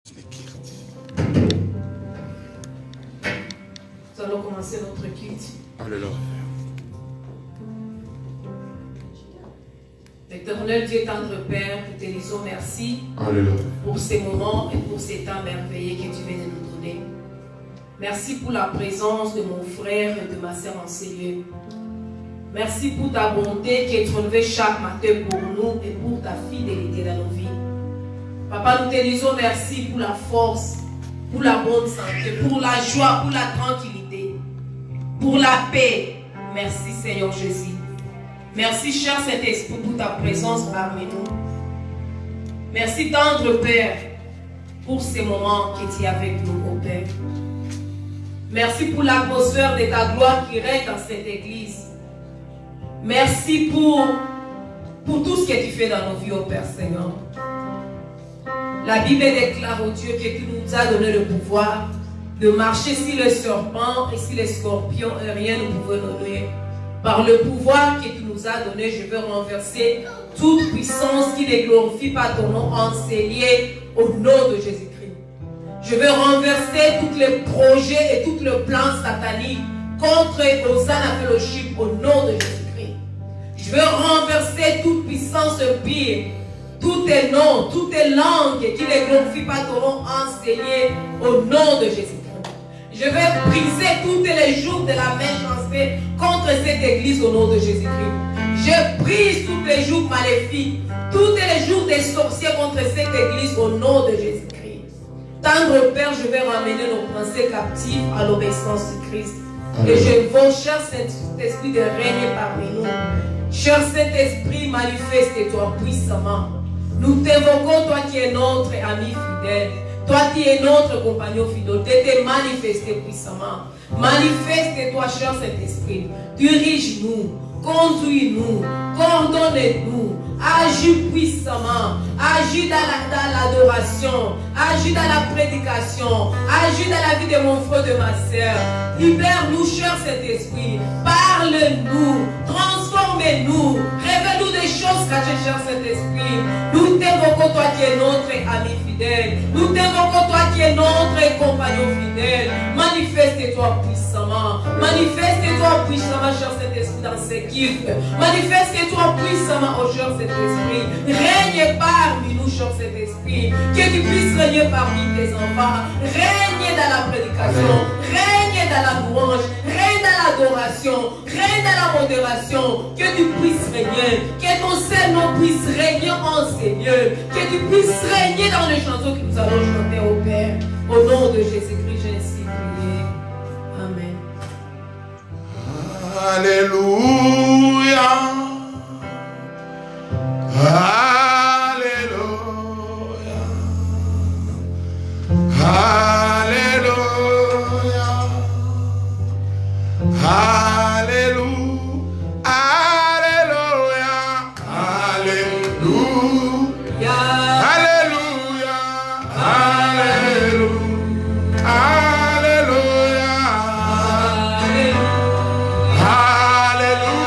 Nous allons commencer notre culte. Alléluia. Éternel Dieu, tendre Père, nous te disons merci. Alléluia. Pour ces moments et pour ces temps merveilleux que tu viens de nous donner. Merci pour la présence de mon frère et de ma sœur en ces lieux. Merci pour ta bonté qui est relevée chaque matin pour nous et pour ta fidélité dans nos vies. Papa, nous te disons merci pour la force, pour la bonne santé, pour la joie, pour la tranquillité, pour la paix. Merci Seigneur Jésus. Merci cher Saint-Esprit pour ta présence parmi nous. Merci tendre Père pour ces moments que tu es avec nous, mon Père. Merci pour l'atmosphère de ta gloire qui règne dans cette église. Merci pour tout ce que tu fais dans nos vies, ô Père Seigneur. La Bible déclare, ô Dieu, que tu nous as donné le pouvoir de marcher sur les serpents et sur les scorpions et rien ne pouvait nous nuire. Par le pouvoir que tu nous as donné, je veux renverser toute puissance qui ne glorifie pas ton nom enseigné au nom de Jésus-Christ. Je veux renverser tous les projets et tous les plans sataniques contre Hosanna Fellowship au nom de Jésus-Christ. Je veux renverser toute puissance pire, tous tes noms, toutes tes langues qui ne glorifient pas ton nom enseigné au nom de Jésus-Christ. Je vais briser tous les jours de la méchanceté contre cette église au nom de Jésus-Christ. Je brise tous les jours maléfiques, tous les jours des sorciers contre cette église au nom de Jésus-Christ. Tendre Père, je vais ramener nos pensées captives à l'obéissance de Christ. Et je veux, cher Saint-Esprit, de régner parmi nous. Cher Saint-Esprit, manifeste-toi puissamment. Nous t'évoquons, toi qui es notre ami fidèle. Toi qui es notre compagnon fidèle, de te manifester puissamment. Manifeste-toi, cher Saint-Esprit. Dirige-nous, conduis-nous, coordonne-nous. Agis puissamment. Agis dans l'adoration. Agis dans la prédication. Agis dans la vie de mon frère, de ma sœur. Libère-nous, cher Saint-Esprit. Parle-nous. Transforme-nous. Révèle-nous des choses cachées, cher Saint-Esprit. Nous t'évoquons, toi qui es notre ami fidèle. Nous t'évoquons, toi qui es notre compagnon fidèle. Manifeste-toi puissamment. Manifeste-toi puissamment, cher Saint-Esprit, dans ces cultes. Manifeste-toi puissamment, oh cher Saint-Esprit. Règne parmi nous, cher Saint-Esprit. Que tu puisses régner parmi tes enfants. Règne dans la prédication. Règne dans la louange. Règne dans l'adoration. Règne dans la modération. Que tu puisses régner. Que ton seul nom puisse régner en Seigneur. Que tu puisses régner dans les chansons que nous allons chanter au Père. Au nom de Jésus-Christ, j'ai ainsi prié. Amen. Alléluia. Alléluia. Alléluia. Alléluia. Alléluia. Alléluia. Alléluia. Alléluia. Alléluia.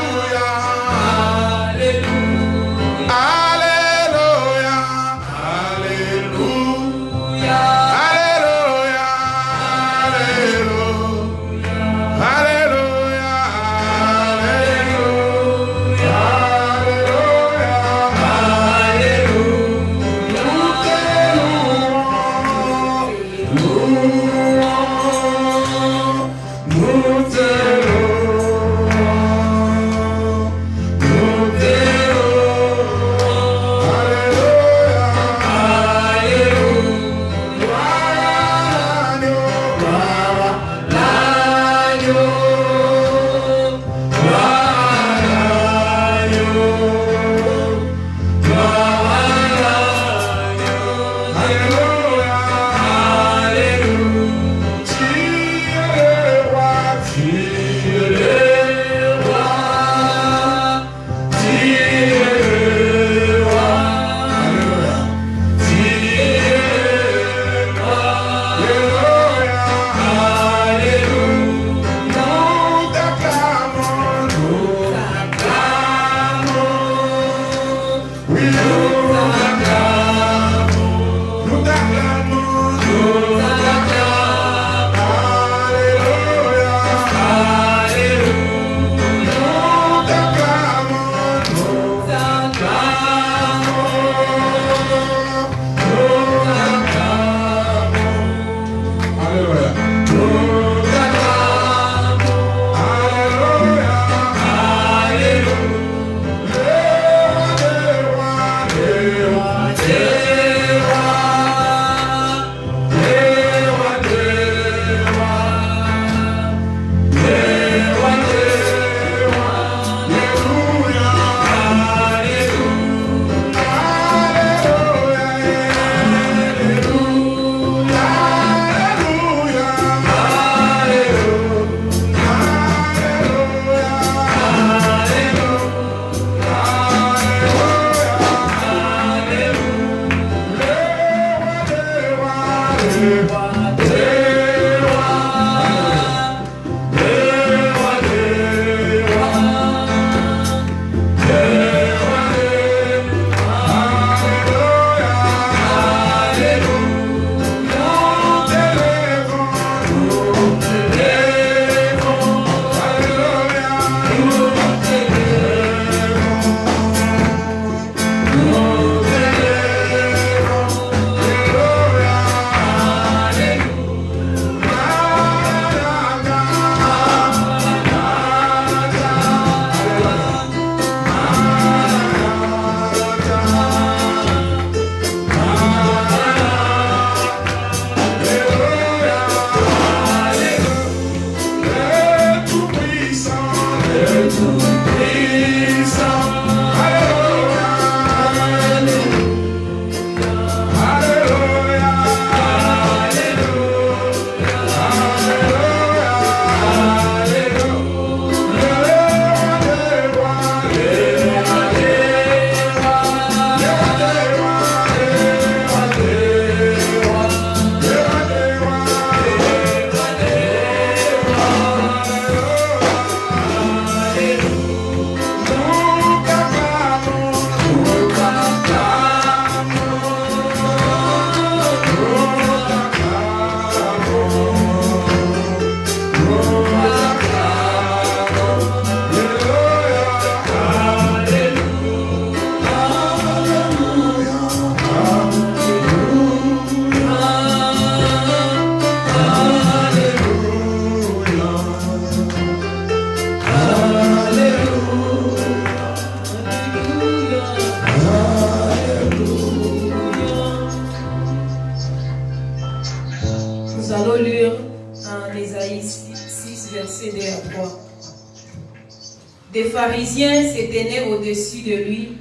Des pharisiens se tenaient au-dessus de lui.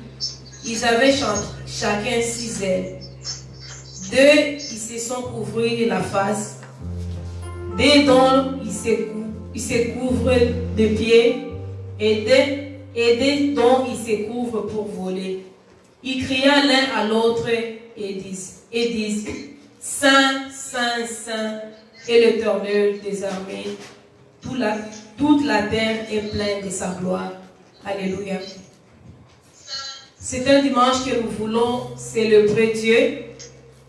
Ils avaient chacun 6 ailes. 2, ils se sont couverts la face. 2 dont ils se couvrent de pieds. Et 2 dont ils se couvrent pour voler. Ils criaient l'un à l'autre et disent Saint, Saint, Saint est l'Éternel des armées. Toute la terre est pleine de sa gloire. Alléluia. C'est un dimanche que nous voulons célébrer Dieu.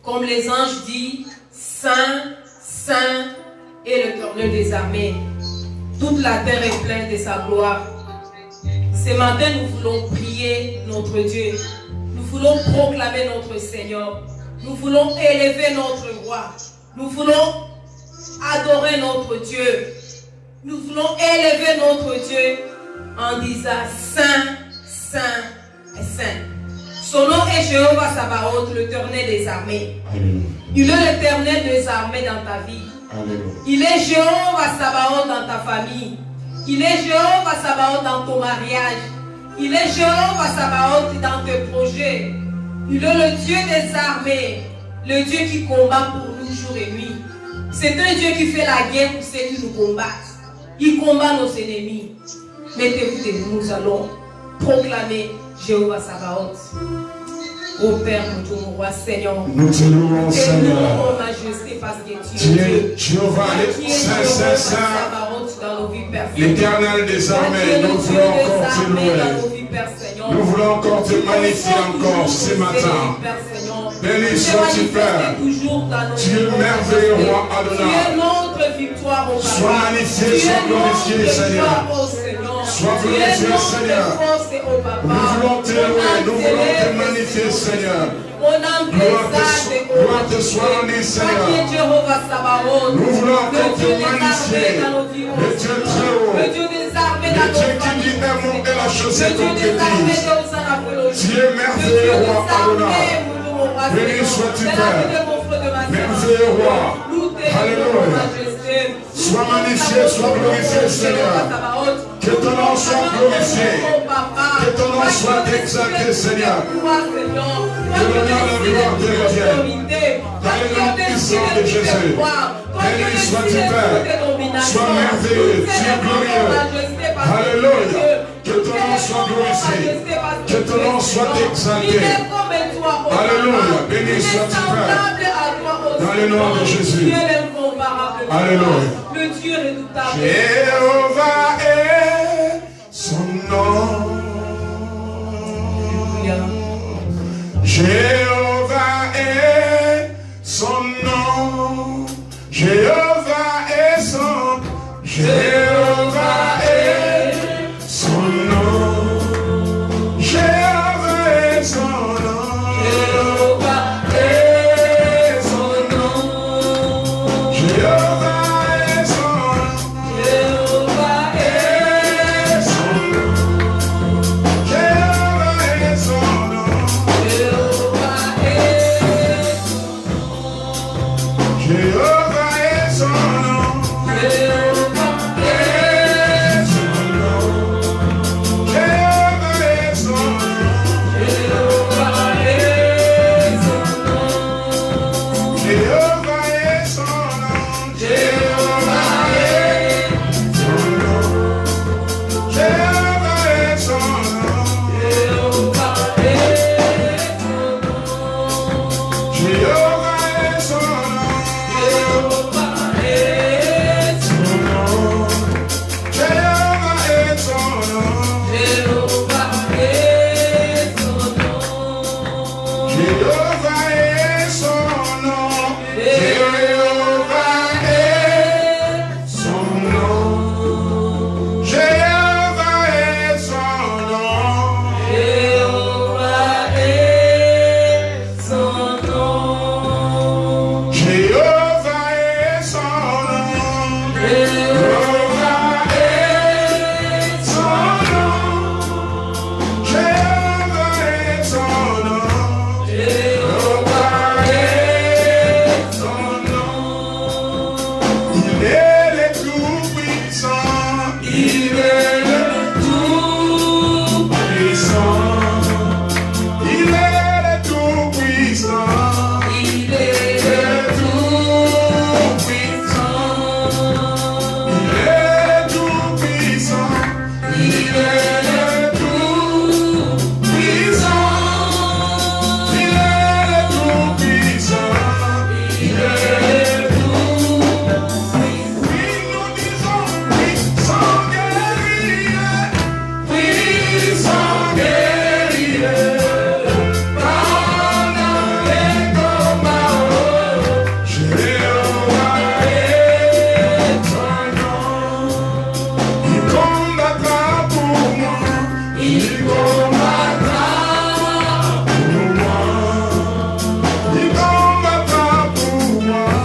Comme les anges disent, Saint, Saint est l'Éternel des armées. Toute la terre est pleine de sa gloire. Ce matin, nous voulons prier notre Dieu. Nous voulons proclamer notre Seigneur. Nous voulons élever notre roi. Nous voulons adorer notre Dieu. Nous voulons élever notre Dieu en disant Saint, Saint et Saint. Son nom est Jéhovah Sabaoth, l'Éternel des armées. Alléluia. Il est l'Éternel des armées dans ta vie. Alléluia. Il est Jéhovah Sabaoth dans ta famille. Il est Jéhovah Sabaoth dans ton mariage. Il est Jéhovah Sabaoth dans tes projets. Il est le Dieu des armées, le Dieu qui combat pour nous jour et nuit. C'est un Dieu qui fait la guerre pour ceux qui nous combattent. Il combat nos ennemis. Mettez-vous debout, nous allons proclamer Jéhovah Sabaoth. Ô Père, notre roi, Seigneur, nous te louons, Seigneur. En majesté parce que tu es Dieu. Jéhovah, Saint, Saint, Saint, l'Éternel des armées, nous voulons encore te louer. Nous voulons encore te magnifier encore ce matin. Béni sois-tu, Père. Tu es merveilleux, roi Adonai. Sois magnifié, sois glorifié, Seigneur. Sois glorifié, Seigneur. Nous voulons te louer, nous voulons te magnifier, Seigneur. Gloire te soit rendue, Seigneur. Nous voulons encore te magnifier. Le Dieu très haut. Le Dieu qui dit un mot et la chose est concrétise. Tu es merveilleux, roi Adonai. Béni sois-tu, Père. Merveilleux roi. Alléluia. Sois magnifié, sois glorifié, Seigneur. Que ton nom soit glorifié. Que ton nom soit exalté, Seigneur. Que l'honneur et la gloire te reviennent. Dans le nom puissant de Jésus. Béni sois-tu, Père. Sois merveilleux, tu es glorieux. Alléluia. Que ton nom soit glorifié. Que ton nom soit exalté. Alléluia. Béni sois-tu, Père. Dans le nom de Jésus. Alléluia. Le Dieu redoutable. Jéhovah est son nom. Jéhovah est son nom. Jéhovah est son nom. Jéhovah est son nom. Jéhovah est son nom. Jéhovah est son nom. Jéhovah est son nom. Jéhovah est son nom. Jéhovah est son nom. Jéhovah est son nom. Pour moi,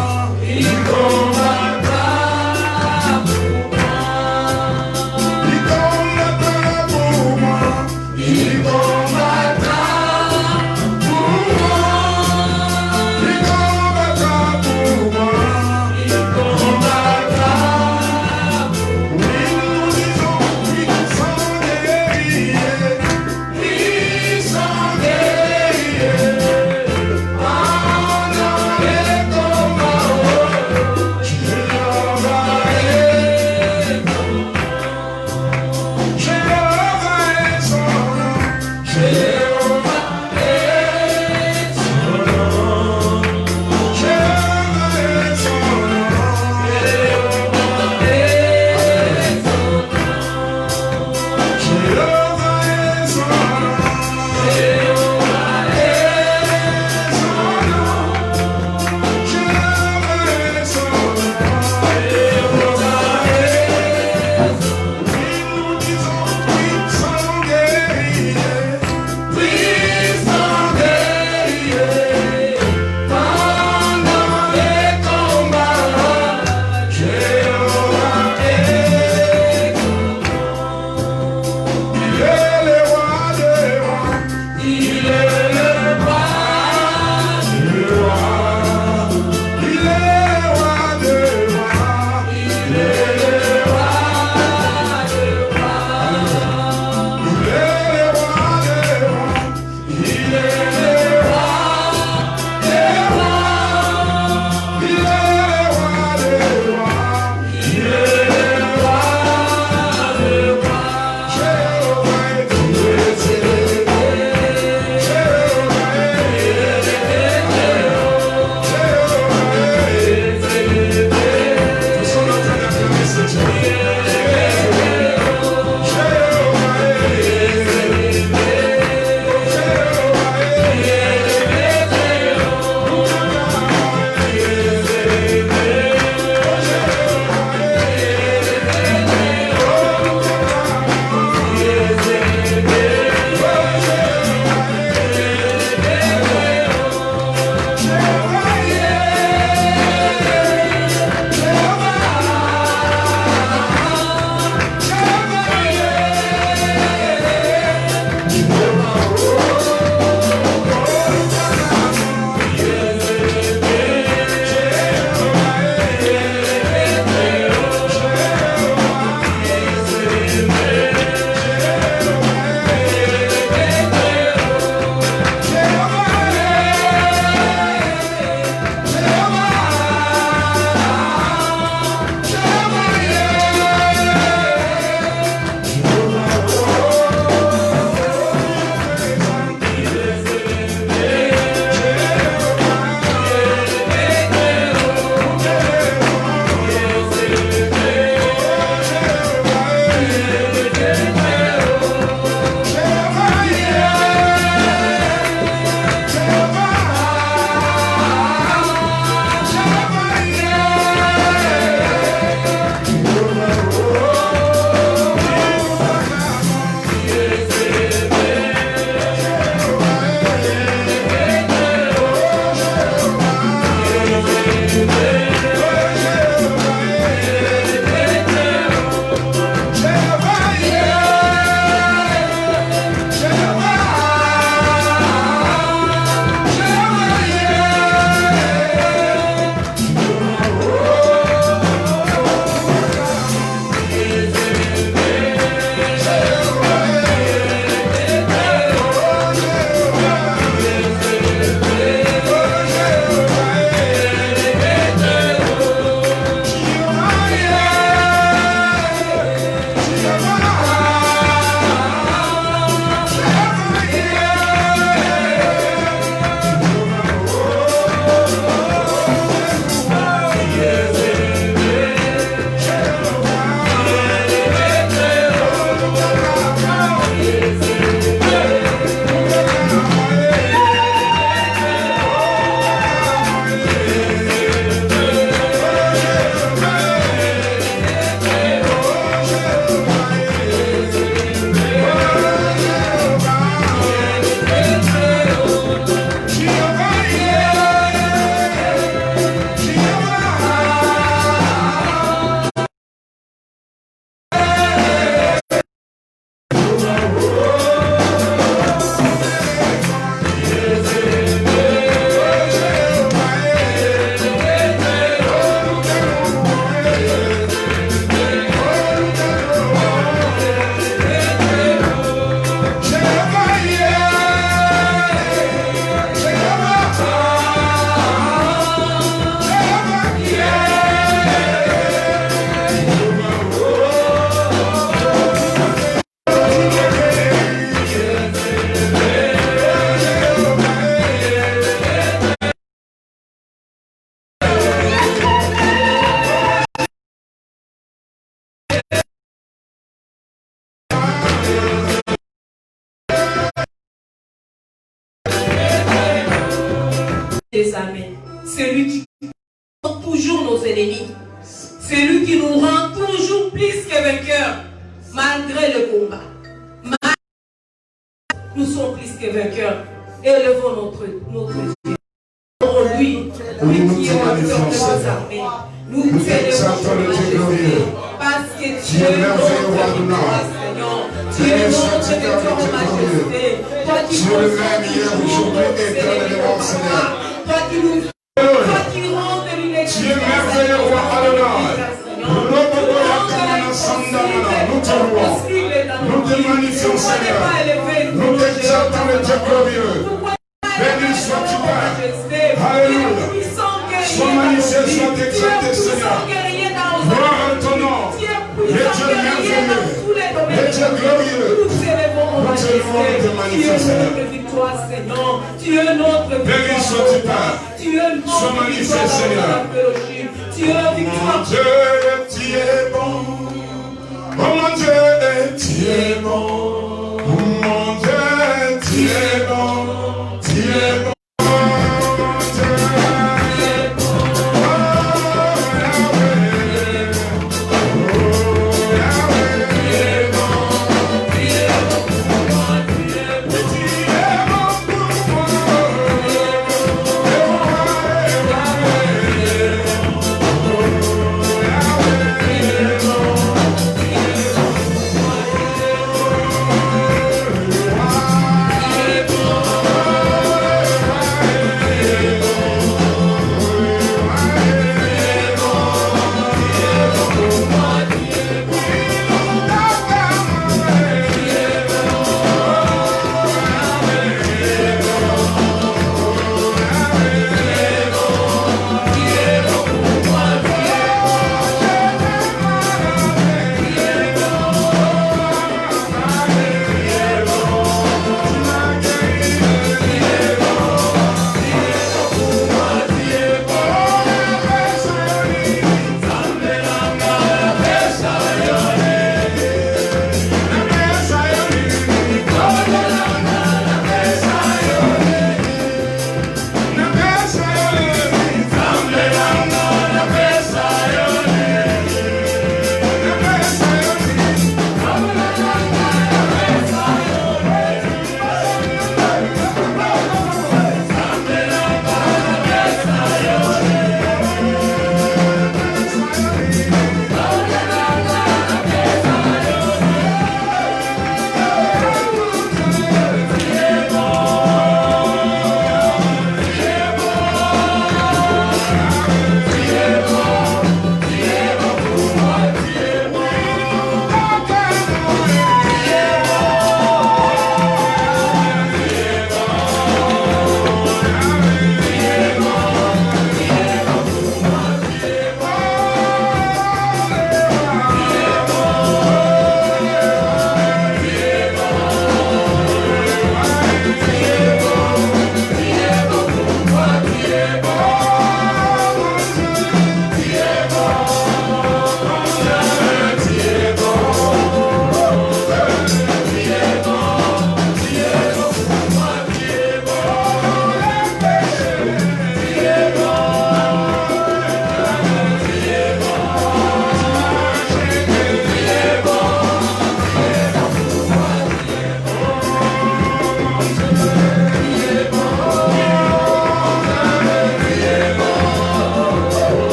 des armées. Celui qui rend toujours nos ennemis. Celui qui nous rend toujours plus que vainqueurs, malgré le combat. Nous sommes plus que vainqueurs. Élevons notre Dieu. Lui qui est au cœur de nos armées. Nous t'élevons ton majesté. Parce que Dieu est notre victoire, Seigneur. Tu es notre victoire, majesté. Toi qui toi qui nous toi qui rends de l'unité. Tu es merveilleux, roi Adonai. Nous te louons. Nous te magnifions, Seigneur. Nous t'exaltons, le Dieu glorieux. Béni sois-tu, Père. Alléluia. Sois magnifié, sois exalté, Seigneur. Gloire à ton nom. Le Dieu merveilleux. Le Dieu glorieux. Nous te louons et te magnifions, Seigneur. Tu es notre victoire. Béni sois-tu, Père. Tu es notre magnifié, Seigneur. Tu es victoire. Mon Dieu, tu es bon. Oh mon Dieu, tu es bon. Oh mon Dieu, tu es bon. Tu es bon.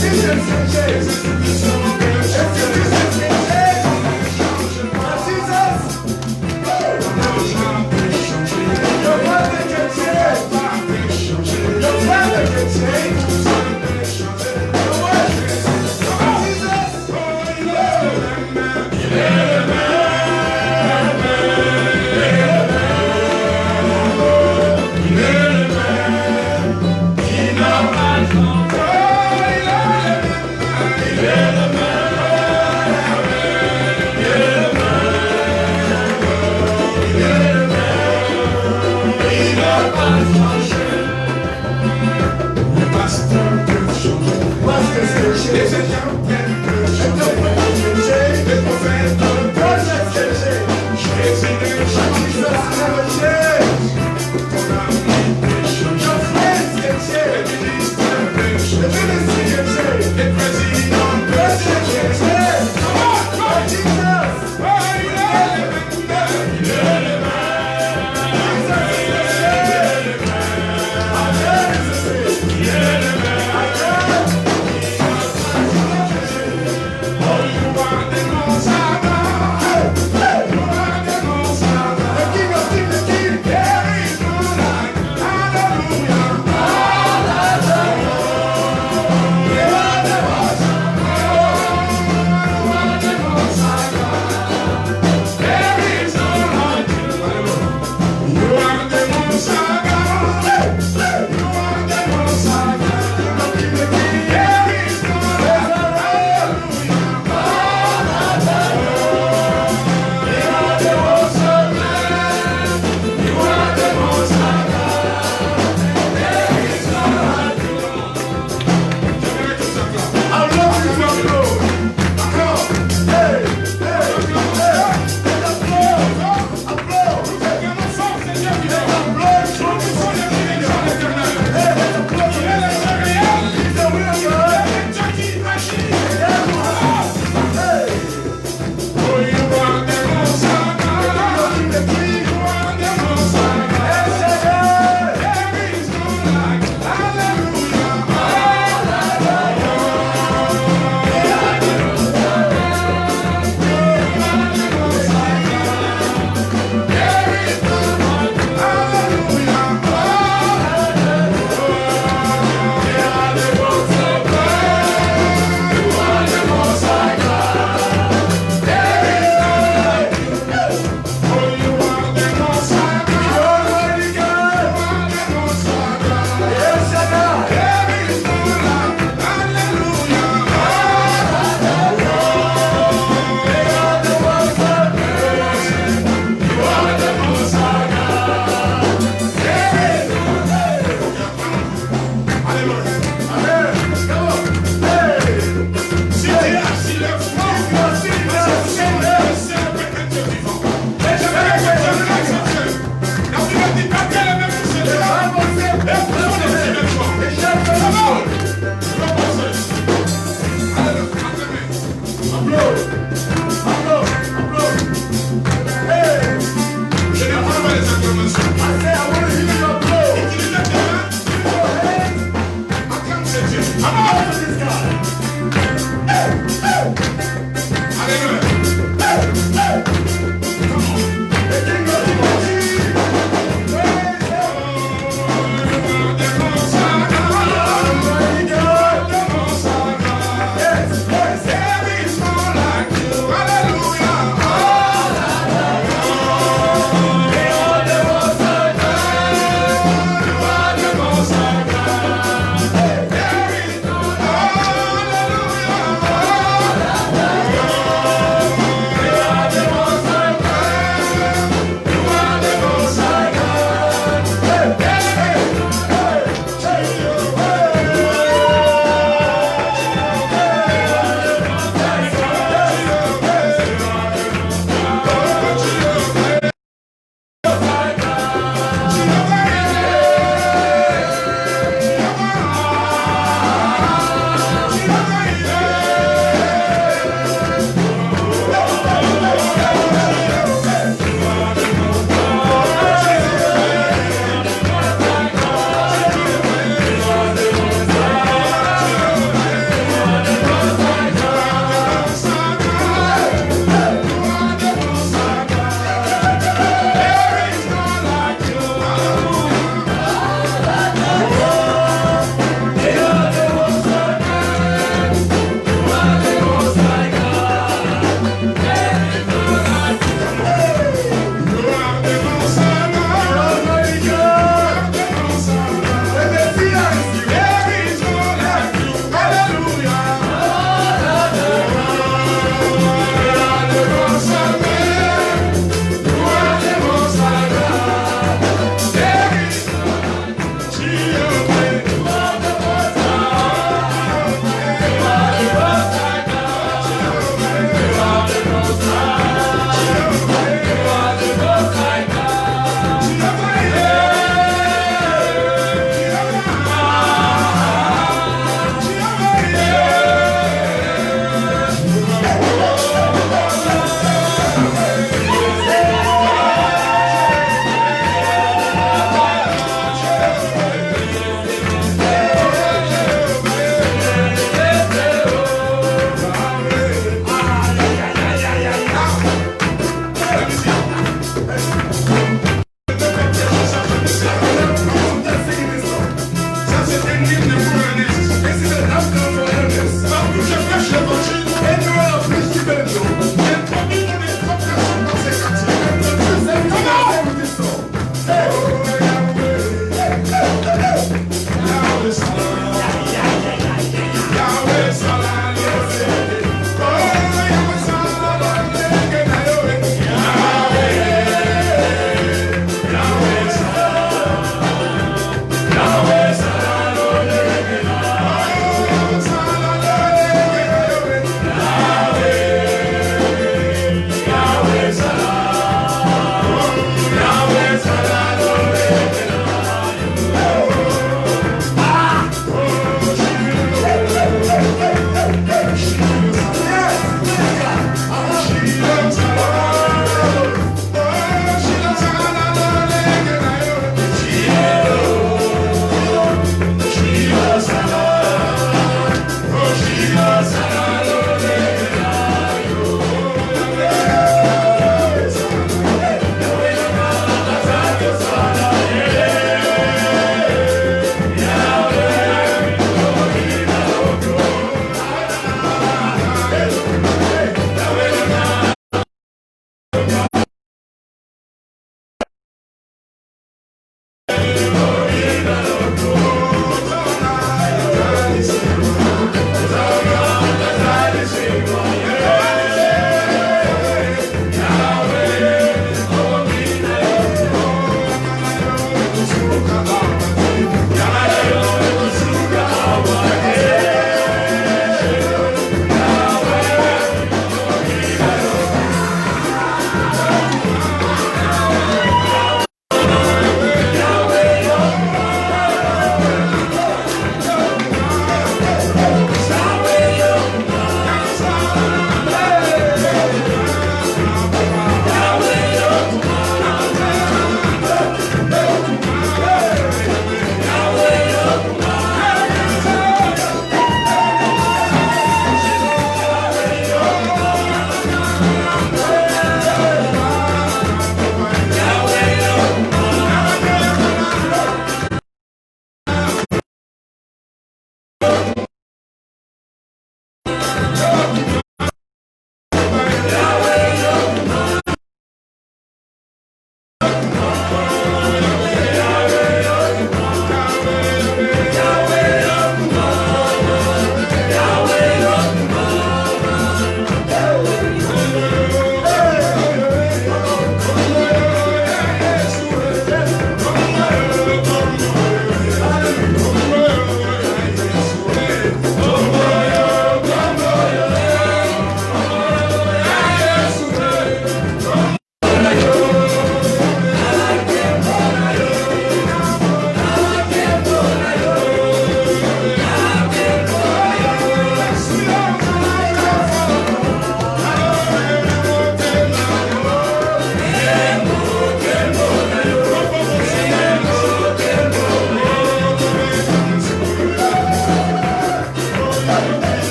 Yeah.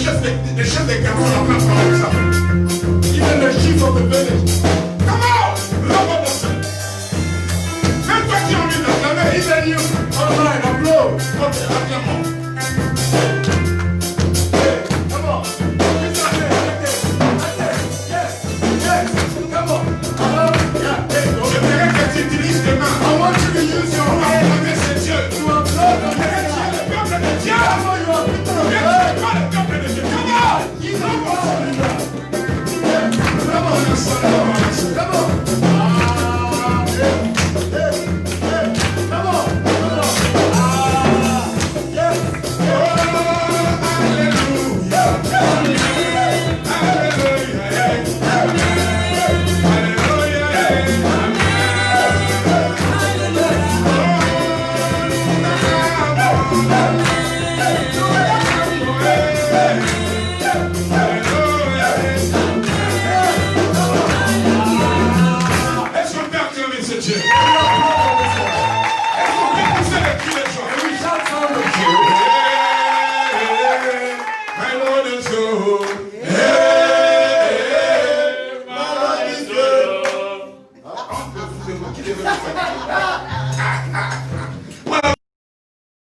chefs des garçons la place par exemple. Even the chief of the village. Come on! Love of même toi qui as envie d'acclamer, even you. Online, applaud. Ok, acclamons. Hey, come on. J'aimerais que tu utilises tes mains. I want you to use your hands. Acclamer Dieu. Tu applaudis le peuple de Dieu. Le peuple de Dieu. Come on. Come on. Come on.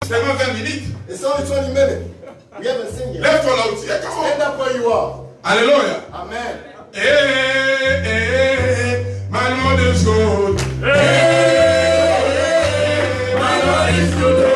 Seulement 20 minutes. It's only 20 minutes. We haven't sing yet. Lève-toi là où tu es. Stand up where you are. Alléluia. Amen. My Lord is good. My Lord is good.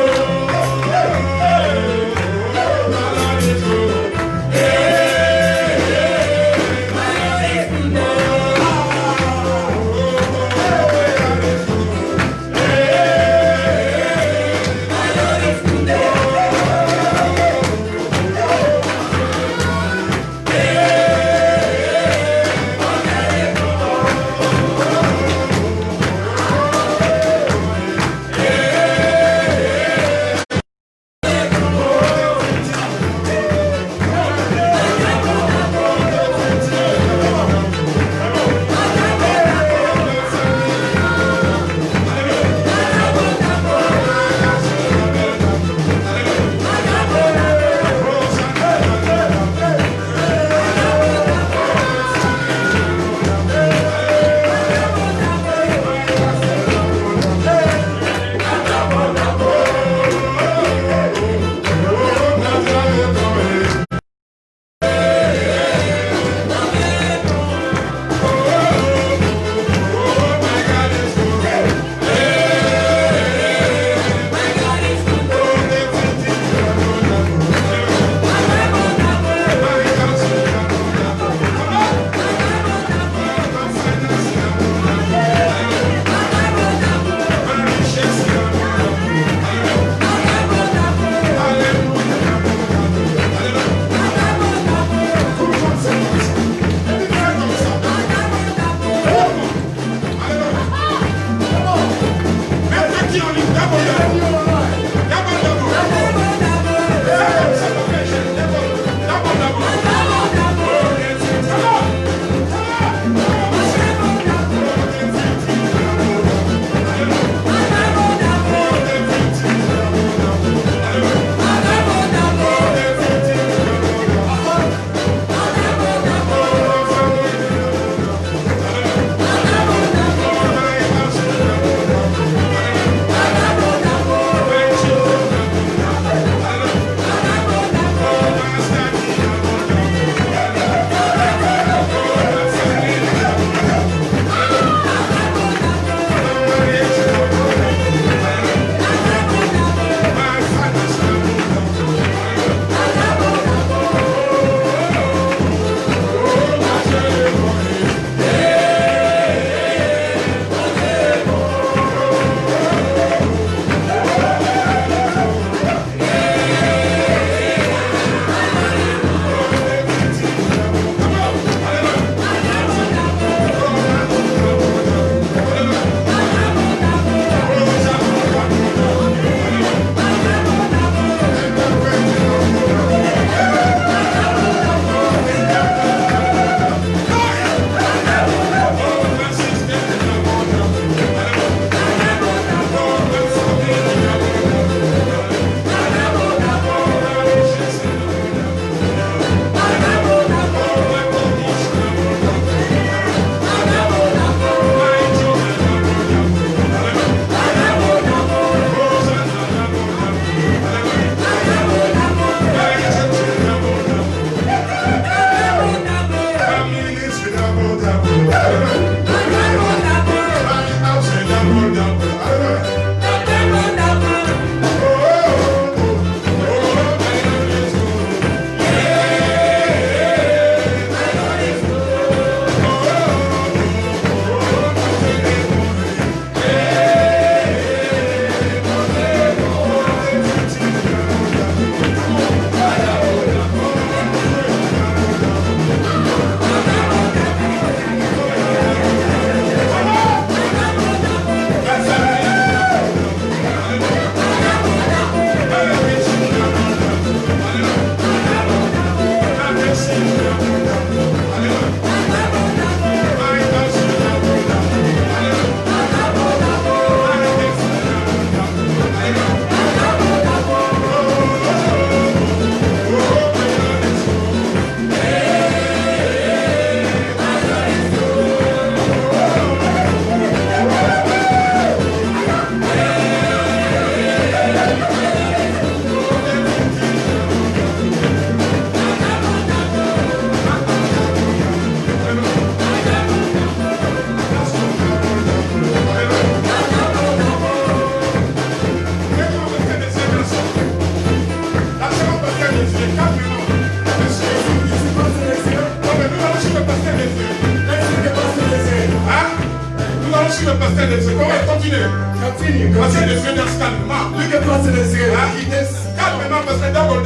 seen you. Parce que les yeux dansent calmement. Look at Pastor Israel. He did. Calmement parce que d'abord.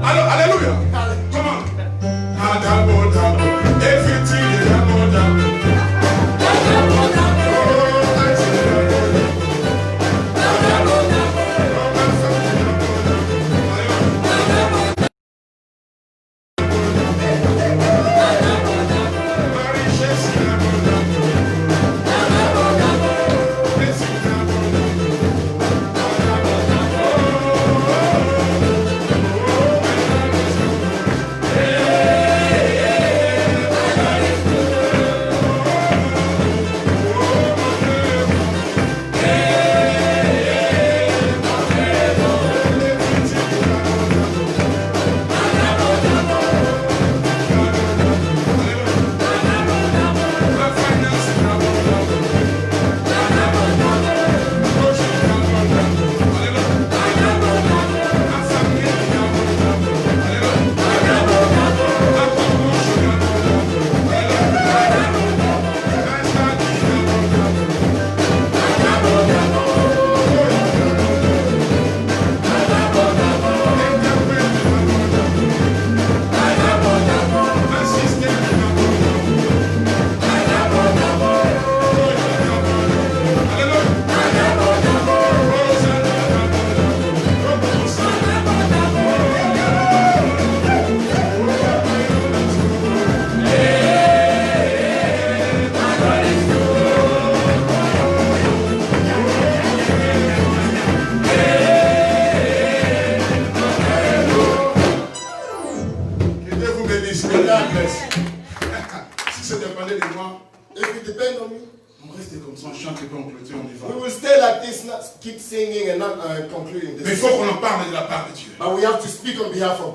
Alors, alléluia. Comment? Ah, d'abord. Effectivement, d'abord.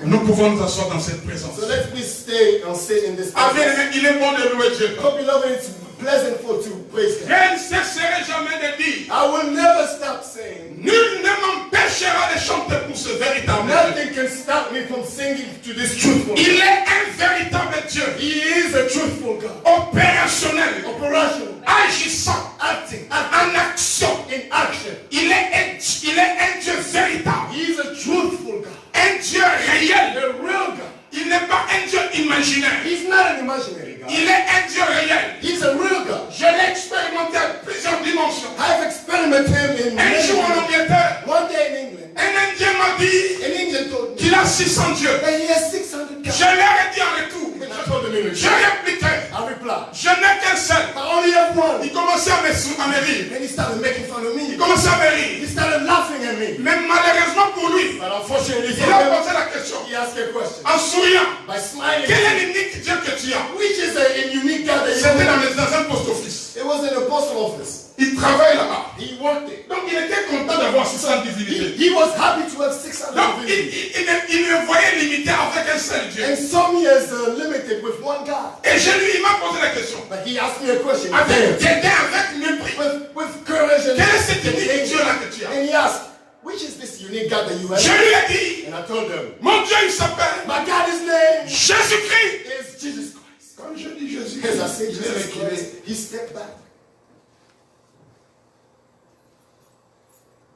Nous pouvons nous asseoir dans cette présence. So let's please stay and sit in this Ah, bien aimé, il est bon de louer Dieu. Oh, beloved, it's pleasant to praise Je God. ne cesserai jamais de dire. I will never stop saying. Nul ne m'empêchera de chanter pour ce véritable Dieu. Nothing can stop me from singing to this truthful God. Il est un véritable Dieu. He is a truthful God. Opérationnel. Operational. Agissant. Acting. En action. In action. Il est un Dieu véritable. He is a truthful God. Un Dieu réel. A real God. Il n'est pas un Dieu imaginaire. He's not an imaginary God. Il est un Dieu réel. He's a real God. Je l'ai expérimenté à plusieurs dimensions. I've experimented him in Un many jour en ways. Angleterre, One day in England, un Indien m'a dit an Indian told me qu'il a 600 dieux. that he has 600 Je gods. leur ai dit en retour. And I told him in Je return, répliquais. I replied, Je n'ai qu'un seul. I only have one. Il commençait à me rire. Then he started making fun of Il me. commençait à me He rire. started laughing at me. Mais malheureusement pour lui, But unfortunately il for a him, posé la question. he asked a question. En souriant. By smiling, Quel est l'unique Dieu que tu as? which is a unique God that you C'était have. dans un post office. It was in a postal office. Il travaille là-bas. He worked it. Donc il était content d'avoir 600 divinités. He was happy to have 600 Donc divinities. il me voyait limité avec un seul Dieu. And saw me as limited with one God. Et il m'a posé la question. But he asked me a question. Avec dédain, avec mépris. With courage and Quel est cet unique Dieu là que tu as? And he asked, which is this unique God that you have? Je lui ai dit, And I told him, mon Dieu il s'appelle my God, his name Jésus-Christ. is Jesus Christ. Quand je dis Jésus, As I say Jesus Christ, he stepped back.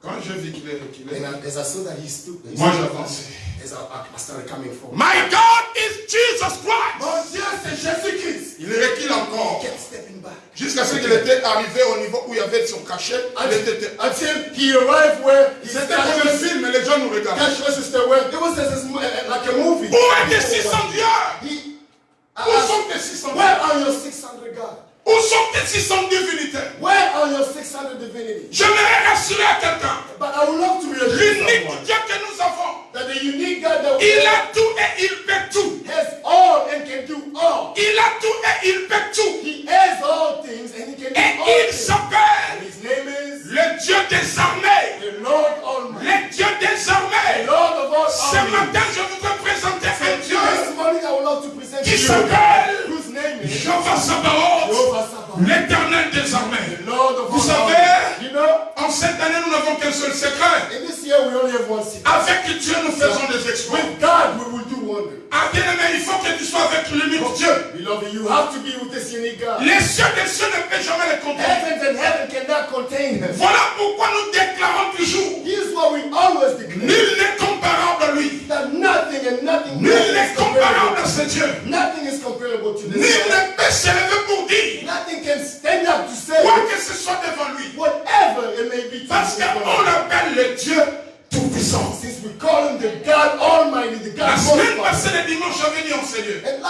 quand je vis qu'il est And as I saw that he stood there, moi j'avançais. as I started coming forward. My God is Jesus Christ. Mon Dieu, c'est Jésus-Christ. Il recule encore. He kept stepping back. Jusqu'à ce qu'il était arrivé au niveau où il y avait son cachet. Until he arrived where he C'était comme un film, mais les gens nous regardaient. cash register where it was like a movie. Où est tes 600 dieux? Où sont tes 600 dieux? Where are your 600 gods? Où sont tes 600 divinités? Where are your 600 divinities? J'aimerais rassurer à quelqu'un. But I would love to reassure L'unique someone Dieu que nous avons, that the unique God that we il have a tout et il peut tout. has all and can do all. Il a tout et il peut tout. He has all things and he can do Et all il things. s'appelle And his name is le Dieu des armées. the Lord Almighty. Le Dieu des armées. The Lord of all Ce armies. matin, je voudrais présenter un Dieu This morning I would love to present to qui you s'appelle whose name is Jehovah Sabaoth, Jehovah Sabaoth. l'éternel des armées. The Lord of Vous all savez, armies. You know, en cette année, nous n'avons qu'un seul secret. in this year we only have one secret. Avec Dieu, nous faisons des exploits. With God we will do wonders. À Ah, bien-aimé, il faut que tu sois avec l'unique Dieu. Beloved, you have to be with this unique God. Les cieux des cieux ne peuvent jamais les contenir. Heavens and heaven cannot contain him. Voilà pourquoi nous déclarons toujours: Here's what we always declare. nul n'est comparable à lui. That nothing and nothing Nul is n'est comparable comparable. à ce Dieu. Nothing is comparable to Nul this God. ne peut s'élever pour dire Nothing can stand up to say quoi que ce soit devant lui. whatever it may be to Parce him. qu'on l'appelle le Dieu tout-puissant. Since we call him the God Almighty, the La God semaine Most passée, High. le dimanche, j'avais dit en Seigneur. And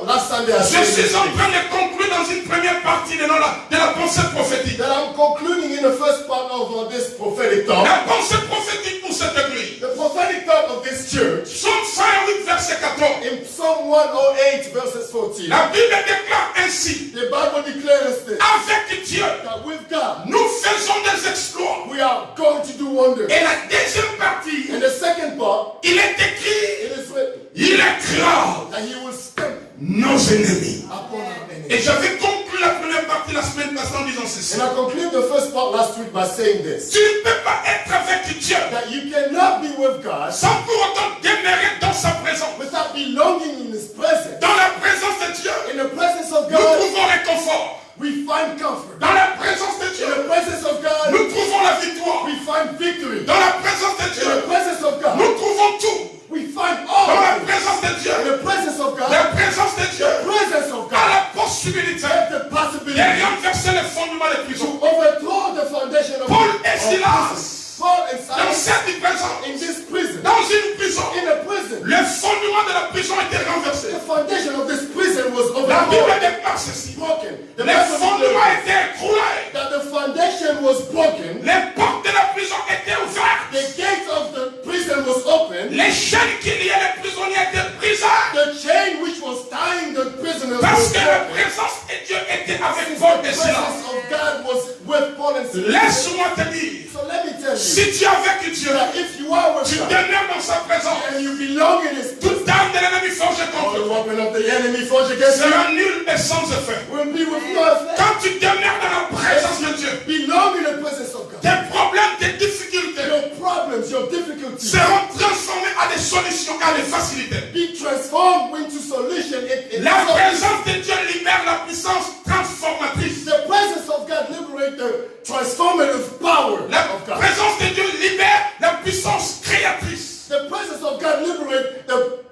last Sunday, I Je said suis this en thing, train de conclure dans une première partie de la pensée prophétique. that I'm concluding in the first part of this prophetic talk. La pensée prophétique pour cette église. The prophetic talk of this church Psaume 108, verset 14. in Psalm 108 verses 14. La Bible déclare ainsi: The Bible declares this, avec Dieu, that with God nous faisons des exploits. we are going to do wonders. Et la deuxième partie, And the second part, il est écrit: it is written il écrase that he will stamp nos ennemis. upon our Et enemies. j'avais conclu la première partie la semaine passée en disant ceci: And I conclude the first part last week by saying this, tu ne peux pas être avec Dieu that you cannot be with God sans pour autant demeurer dans sa présence. without belonging in his presence. Dans la présence de Dieu, In the presence of nous God, trouvons réconfort. we find comfort. Dans la présence de In Dieu, the presence of God, nous trouvons la victoire. we find victory. Dans la présence de In the Dieu, presence of God, nous trouvons tout. we find Dans la all. présence de Dieu, In the presence of God, la présence de Dieu the presence of a God, la possibilité have the de possibility renverser les fondements des to prisons. overthrow the foundation of Paul et prison. Silas, Paul and dans Silas cette présence, in this prison, dans une prison, in a prison, les fondements de la prison étaient renversés. the foundation of this prison was La Bible overthrown, déclare ceci: broken. The les Bible fondements declares étaient écroulés, that the foundation was broken, les portes de la prison étaient ouvertes, the gate of the prison was open, les chaînes qui liaient les prisonniers étaient brisées, the chain which was tying the prisoners parce was que la broken. présence de Dieu était avec Since Paul the et Silas. presence of God was with Paul and Silas. Laisse-moi te dire, So let me tell you, si tu es avec Dieu, that if you are with tu God demeures dans sa présence, and you belong in His presence, toute arme de l'ennemi forgée all contre the toi weapon of the enemy forged against you sera nulle et sans effet. will be with no effect. Quand tu demeures dans la présence de Dieu, Belong in the presence of God. tes problèmes, tes difficultés Your problems, your difficulties seront transformés à des solutions, à des facilités. be transformed into solution. La présence de Dieu libère la puissance transformatrice. The presence of God liberate the transformative power La of God. présence de Dieu libère la puissance créatrice. The presence of God liberate the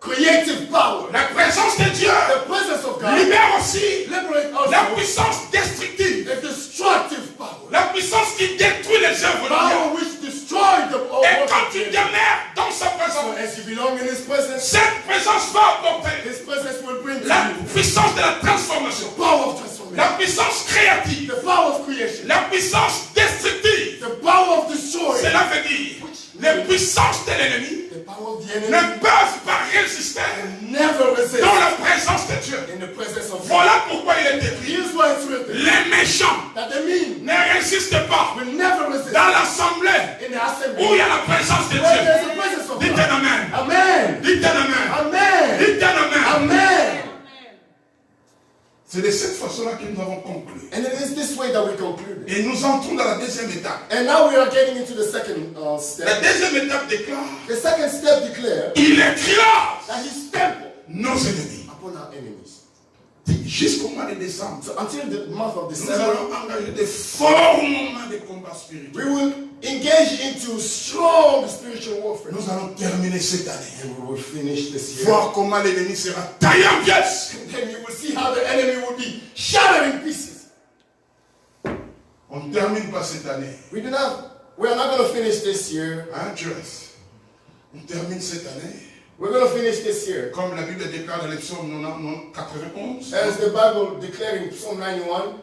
creative power. La présence de Dieu The presence of God libère aussi liberate la also puissance destructive. the destructive power. La puissance qui détruit les œuvres de Dieu. Power which destroyed the Et quand tu demeures dans sa So présence, as you belong in His presence, cette présence va apporter His presence will bring to la you puissance de la transformation, power of la transformation, puissance créative, the power of creation, la puissance destructive. the power of destroying, Cela veut dire les puissances de l'ennemi the power of the ne enemy. peuvent pas résister Never resist dans la présence de Dieu. in the presence of God. Voilà pourquoi il est écrit: Here's why it's written les méchants that the mean ne résistent pas will never resist dans l'assemblée in the assembly où il y a la présence de where Dieu. there's the presence of Dites God. un amen. Amen. Dites un amen. Amen. Dites un amen. Amen. C'est de cette façon-là que nous avons conclu. And it is this way that we conclude. Et nous entrons dans la deuxième étape. And now we are getting into the second La step. deuxième étape déclare: The second step declares il écrase that He stamped nos ennemis. upon our enemies. Jusqu'au mois de décembre, So until the month of nous December, allons engager des forts moments de combat spirituel. we will engage into strong spiritual warfare. Nous allons terminer cette année. And we will finish this year. Voir comment l'ennemi sera taillé en pièces. And then you will see how the enemy will be shattered in pieces. On ne termine pas cette année. We are not going to finish this year. Hein, Joyce? On termine cette année. We're going to finish this year. Comme la Bible déclare dans les psaumes 91. As the Bible declaring Psalm 91,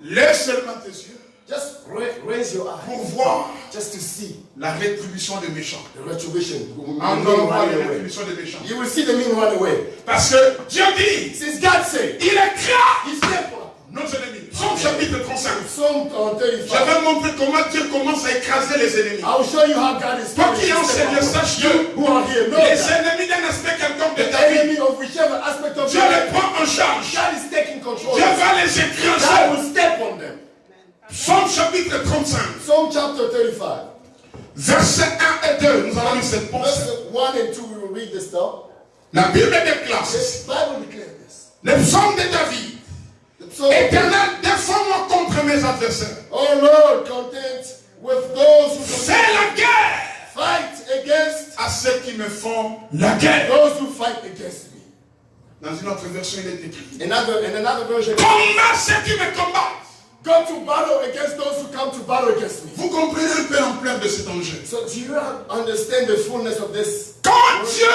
Lève seulement tes yeux just raise your pour eyes voir just to see la rétribution des méchants. the retribution. En Mean donnant la run away. rétribution des méchants. You will see the mean run away. Parce que Dieu dit, Since God said, il écrase He's there for us. nos ennemis. Psaume chapitre 35. Psalm 35. Je vais montrer comment Dieu commence à écraser les ennemis. I will show you how God is Toi qui enseignes, sache que who are here. Know les that ennemis d'un aspect quelconque de the ta vie, enemy of whichever aspect of Dieu your les life, prend en charge. God is taking control. Dieu va les God écraser. will step on them. Psaume chapitre 35, Psalm chapter 35. versets 1 et 2. Nous allons lire cette pensée. Verses 1 and 2, we will read this stuff. La Bible déclare The ceci. Bible declares this. Le psaume de David. The psalm of Éternel, défends-moi contre mes adversaires. Oh Lord, content with those who Fais la guerre fight against à ceux qui me font la guerre. those who fight against me. Dans une autre version, il est écrit. In another version, Combat ceux qui me combattent. go to battle against those who come to battle against me. Vous comprenez un peu l'ampleur de cet enjeu. So do you understand the fullness of this? Quand Dieu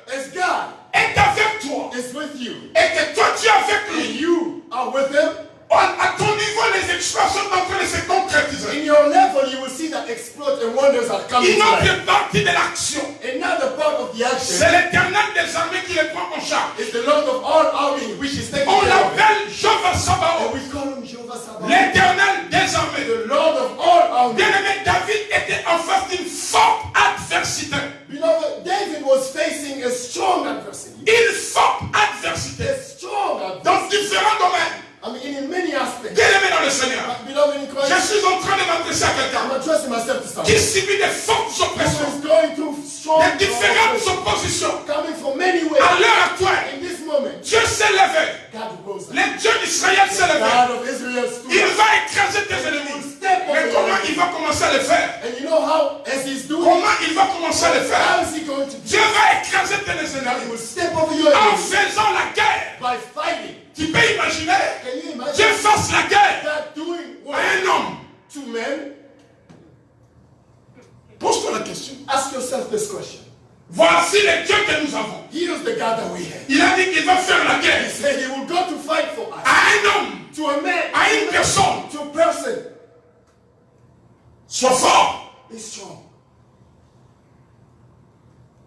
As God est avec toi is with you, et que toi tu es avec and lui, you are with him, à ton niveau, les exploits sont en train de se concrétiser. in your level you will see that exploits and wonders are coming Une to life. autre partie de l'action, Another part of the c'est action l'Éternel des armées qui les prend en charge. is the Lord of all army, which is taking On care of it. l'appelle Jéhovah And Sabaoth, we call him Jehovah Sabaoth, l'Éternel des armées. the Lord of all army. Bien-aimé, David était en face d'une forte adversité. Beloved, David was facing a strong adversity. Une forte adversité A strong adversity. dans différents domaines. I mean, in many aspects. Bien-aimé dans le Seigneur, But beloved in je Christ, suis en train de m'adresser à I'm quelqu'un addressing myself to qui someone subit des fortes who oppressions, is going through strong des différentes oppression, oppositions. coming from many ways. À l'heure actuelle, In this moment, Dieu s'est levé. God rose up. Le Dieu d'Israël s'est levé. God of Israel stood Il up. va écraser tes ennemis. Mais comment il va commencer à le faire? And you know how, as he's doing Comment il va commencer à le it, faire? how is he going to do Dieu it? va écraser tes He ennemis will step over your en enemies faisant la guerre. by fighting. Tu peux imaginer Can you Dieu imagine fasse la guerre God doing à what un homme. to men? Pose-toi la question. Ask yourself this question. Voici le Dieu que nous avons. Here's the God that we have. Il a dit qu'il va faire la He guerre said he will go to fight for us. à un homme, To a man, à une personne. to a person. Sois fort. Be strong.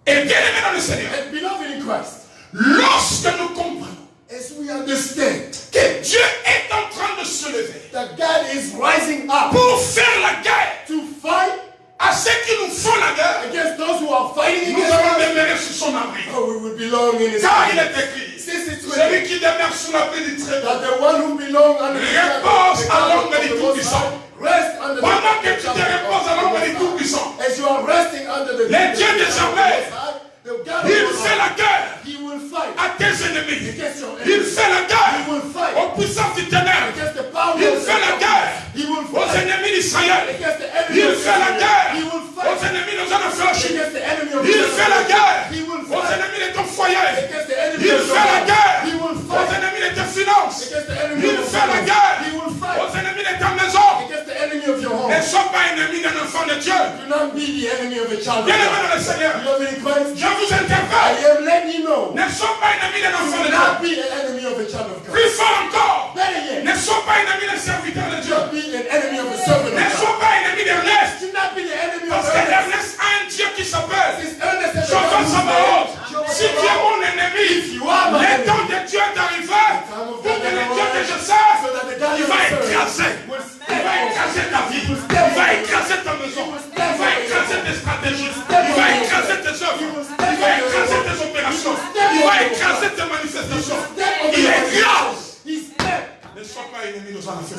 Et bien aimé dans le Seigneur. And beloved in Christ, Lorsque nous comprenons as we understand que Dieu est en train de se lever that God is rising up pour faire la guerre to fight à ceux qui nous font la guerre, against those who are fighting nous against allons us, demeurer sous son abri. oh, we will belong in his Car il hand. est écrit, Since it's celui written qui demeure sous l'abri du Très-Haut that the one who belongs under the repose à l'ombre du the Most Tout-Puissant. High, rest under the Pendant que tu te shadow reposes à of the l'ombre Most du High. Tout-Puissant, As you are resting under the Les dieux des armées, the God of il the fait la guerre He will fight à tes ennemis. against your Il enemies. fait la He guerre will fight aux puissances du ténèbre. against the power Il of fait la guerre He will aux fight ennemis d'Israël. against the enemy Il of fait la Israel. guerre He will aux fight ennemis de nos flèches. against the enemy of Il Israel. fait la guerre He will aux fight ennemis de ton foyer. against the enemy Il of fait la your guerre He will aux fight ennemis de tes finances. against the enemy Il of fait la your guerre He will fight aux ennemis de ta maison. against the enemy of your home. Ne sois pas ennemi d'un enfant de Dieu. Do not be the enemy of a child of Bien-aimé God. dans le Seigneur, Beloved in Christ, je vous I interpelle. am letting you know. Ne sois pas ennemi d'un enfant de Do Dieu. not be an enemy of a child of God. Plus fort encore, Better yet, ne sois pas ennemi d'un serviteur de Dieu. do not be an enemy of a servant Ne of God. sois pas ennemi d'Ernest. Do not be the enemy of Parce que Ernest. Ernest a un Dieu qui s'appelle This Ernest is a Jéhovah God who Sabaoth. Jehovah Si tu es Sabaoth. mon ennemi, You are my le temps enemy. de Dieu est arrivé pour que le Dieu que je sers, So that the God il you va serve écraser. will Il va step écraser ta vie. He will Il step va over. écraser ta maison. He will step Il va over. écraser tes stratégies. step Il va over. écraser tes œuvres. He will step Il va over. écraser tes opérations. He will step Il va over. écraser tes manifestations. step over Il your écrase. He stepped. Ne sois pas ennemi de son affaire.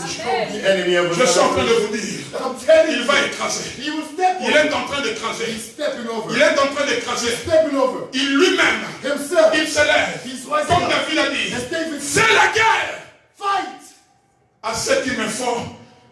The enemy of a Je suis en child train of de God. vous dire, I'm telling il you, va écraser. he will step Il over. est en train d'écraser. He's stepping over. Il est en train d'écraser. Stepping over. Il lui-même, Himself. il se lève. He's rising Comme up. David a dit, As David said, c'est la guerre fight à ceux qui me font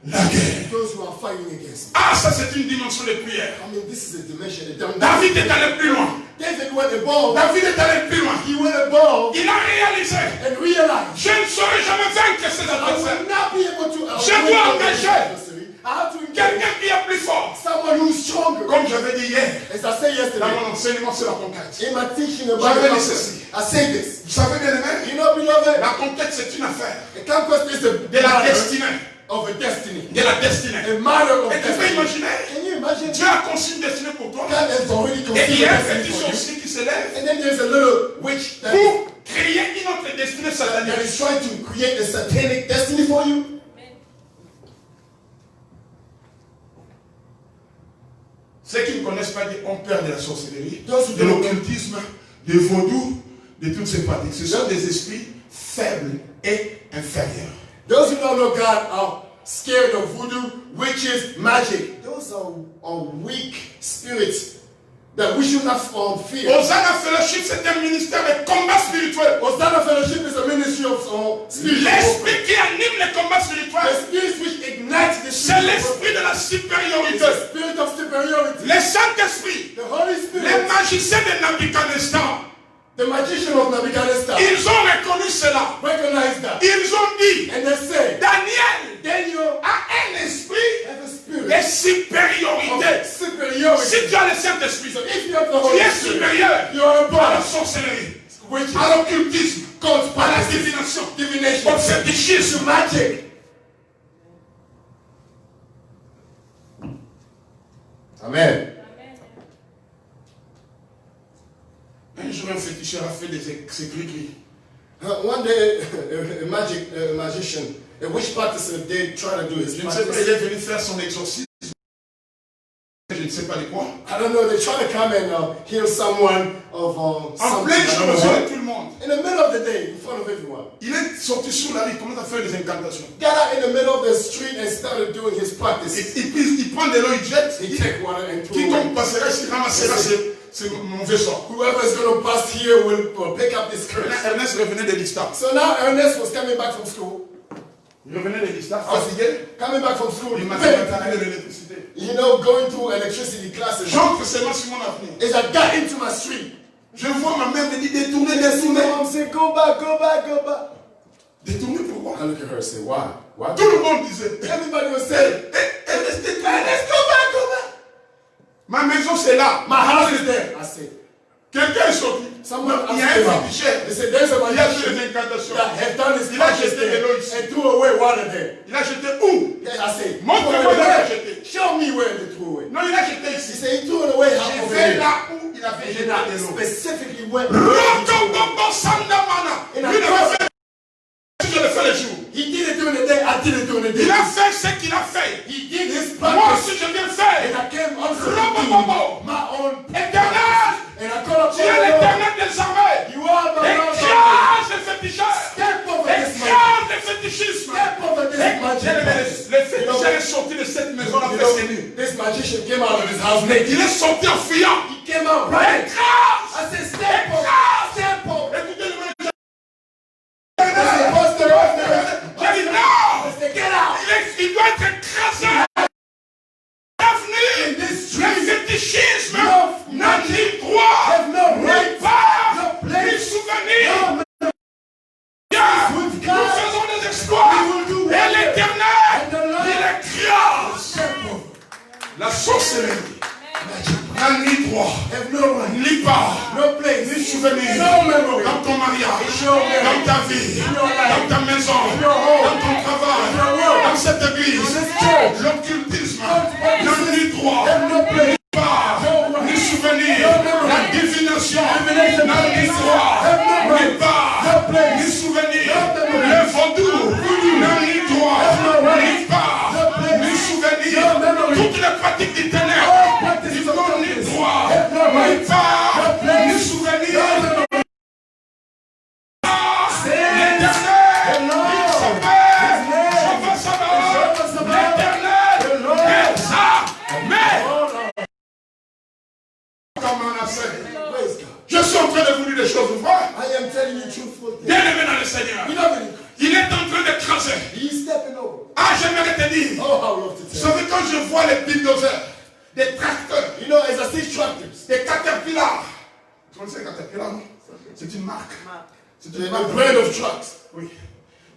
la guerre. those who are fighting against me. Ah, ça c'est une dimension de prière. I mean, this is a dimension. A dimension. David est allé plus loin. David went above. David est allé plus loin. He went above Il a réalisé, and realized je ne saurais jamais vaincre ces I adversaires. will not be able to Je dois engager I have to engage quelqu'un qui est plus fort. someone who's stronger. Comme j'avais dit hier, As I said dans yesterday, mon enseignement sur la conquête. in my teaching J'avais about dit ceci. I say this. Vous savez bien aimé, You know, beloved, la conquête c'est une affaire a conquest is a de la matter destinée. of a destiny. De la destinée. A matter of Et tu peux destiny. imaginer, Can you imagine? Dieu a conçu une destinée pour toi. God has already Et conceived il y a a un destiny petit for you. sorcier qui se lève And then there's a little witch that pour créer une autre destinée is satanique. trying to create a satanic destiny for you. Ceux qui ne connaissent pas Dieu ont peur de la sorcellerie, Those who de don't l'occultisme, des vaudous, de toutes ces pratiques. Ce sont des esprits faibles et inférieurs. Those who don't know God are scared of voodoo, witches, magic. Those are weak spirits that we should not fear. Hosanna Fellowship, c'est un ministère de combat spirituel. Hosanna Fellowship is a ministry of spiritual. L'esprit qui anime les combats spirituels, The spirit which ignites the c'est spirit. l'esprit de la It's supériorité. the spirit of superiority. Les Saint-Esprit, The Holy les Spirit, magiciens de Nabucodonosor, the magician of Nebuchadnezzar, ils ont reconnu cela. recognized that. Ils ont dit, And they say, Daniel Daniel a un esprit has a de spirit supériorité. of superiority. Si tu as le Saint-Esprit, So if you have the tu Holy es Spirit, supérieur you are à la above sorcellerie, witches, à l'occultisme, cults, à la practices, divination, divination, au fétichisme. magic. Amen. Un jour, un féticheur a fait ses cris. One day, a magician, a witch practicer, they try to do his Je ne sais pas, practice. il est venu faire son exorcisme. Je ne sais pas de quoi. I don't know, they try to come and heal someone of En something. plein I jour, don't know devant what. tout le monde. In the middle of the day, in front of everyone. Il est sorti sur la rue, il commence à faire des incantations. Got out in the middle of the street and started doing his practice. Il prend de l'eau, il jette. He take water and threw Quiconque away. passera ici ramassera c'est mauvais sort. Whoever is going to pass here will pick up this curse. Ernest revenait de l'Istar. So now Ernest was coming back from school. Il revenait de l'Istar, fatigué. Coming back from school. Il m'a Very de l'électricité. You know, going through electricity classes. J'entre seulement sur mon avenir. As I got into my street, Je vois ma mère me dire détourner, and I see my détourner. mom say, go back, go back, go back. Détourner pourquoi? I look at her and say, why? Why? Tout le monde disait. Everybody was saying, Ernest, détourne. Ernest, go back, go back. Ma maison c'est là. My house is there. I said, Quelqu'un est sorti. someone Il y a else un came out. féticheur. They said, there's a Il a fait magician des incantations. that has done his Il a practice jeté de there l'eau ici. and threw away water there. Il a jeté où? Yeah, I said, Montre-moi throw it où il a away. jeté. Show me where they threw away. Non, il a jeté He ici. said, he threw it away half J'ai over fait here. là où il a fait And jeter then I de l'eau. specifically went where he threw it. Rotobobo Sandamana. And Lui, il I a fait. Je le fais le jour. He did it during the day, I did it during the day. Il a fait ce qu'il a fait. He did his Moi practice. aussi, je viens And faire. I came also to Robobobo. do my own Éternel. and I called up Tu es l'éternel des armées. You are the Lord. Écrase les féticheurs. Step over this man. Écrase les fétichismes. Step over this magic. Le féticheur est sorti de cette maison là presque nu. This magician came out of his house naked. Il est sorti en fuyant. He came out right. Écrase. I said, step over. Step over. Écoutez-le. I said, Buster, Buster. J'ai dit non. I said, get out. Il doit être écrasé. In Bienvenue. this Le street. fétichisme No n'a ni droit, have no ni right. part, No ni place. souvenir. No. Nous With God. faisons des exploits. We will do Et wonders. l'Éternel, And the Lord. il écrase. Step over. La sorcellerie n'a ni droit, Have no right. ni part, No place. ni souvenir No memory. dans ton mariage, No memory. dans ta vie, dans ta maison, dans ton travail, dans cette église. This church. L'occultisme n'a ni droit, Have no place. ni part, ni souvenir. La divination n'a ni droit, ni part, ni souvenir. Le vaudou n'a ni droit, ni part, ni souvenir. Toutes les pratiques du ténèbre, ils n'ont ni droit, ni part, ni souvenir. L'éternel, il s'appelle Jehovah Sabaoth, l'éternel, mais comme on a fait, Praise God. je suis en train de vous dire des choses vraies. I am telling you truthful things. Bien-aimé dans le Seigneur, Beloved, il est en train d'écraser. he's stepping over. Ah, j'aimerais te dire, Oh, how I love to vous tell you. savez, quand je vois les bulldozers, des tracteurs, You know, as I see tractors, des caterpillars, tu connaissez Caterpillar, non? C'est une marque. C'est the une marque. brand of trucks, Oui.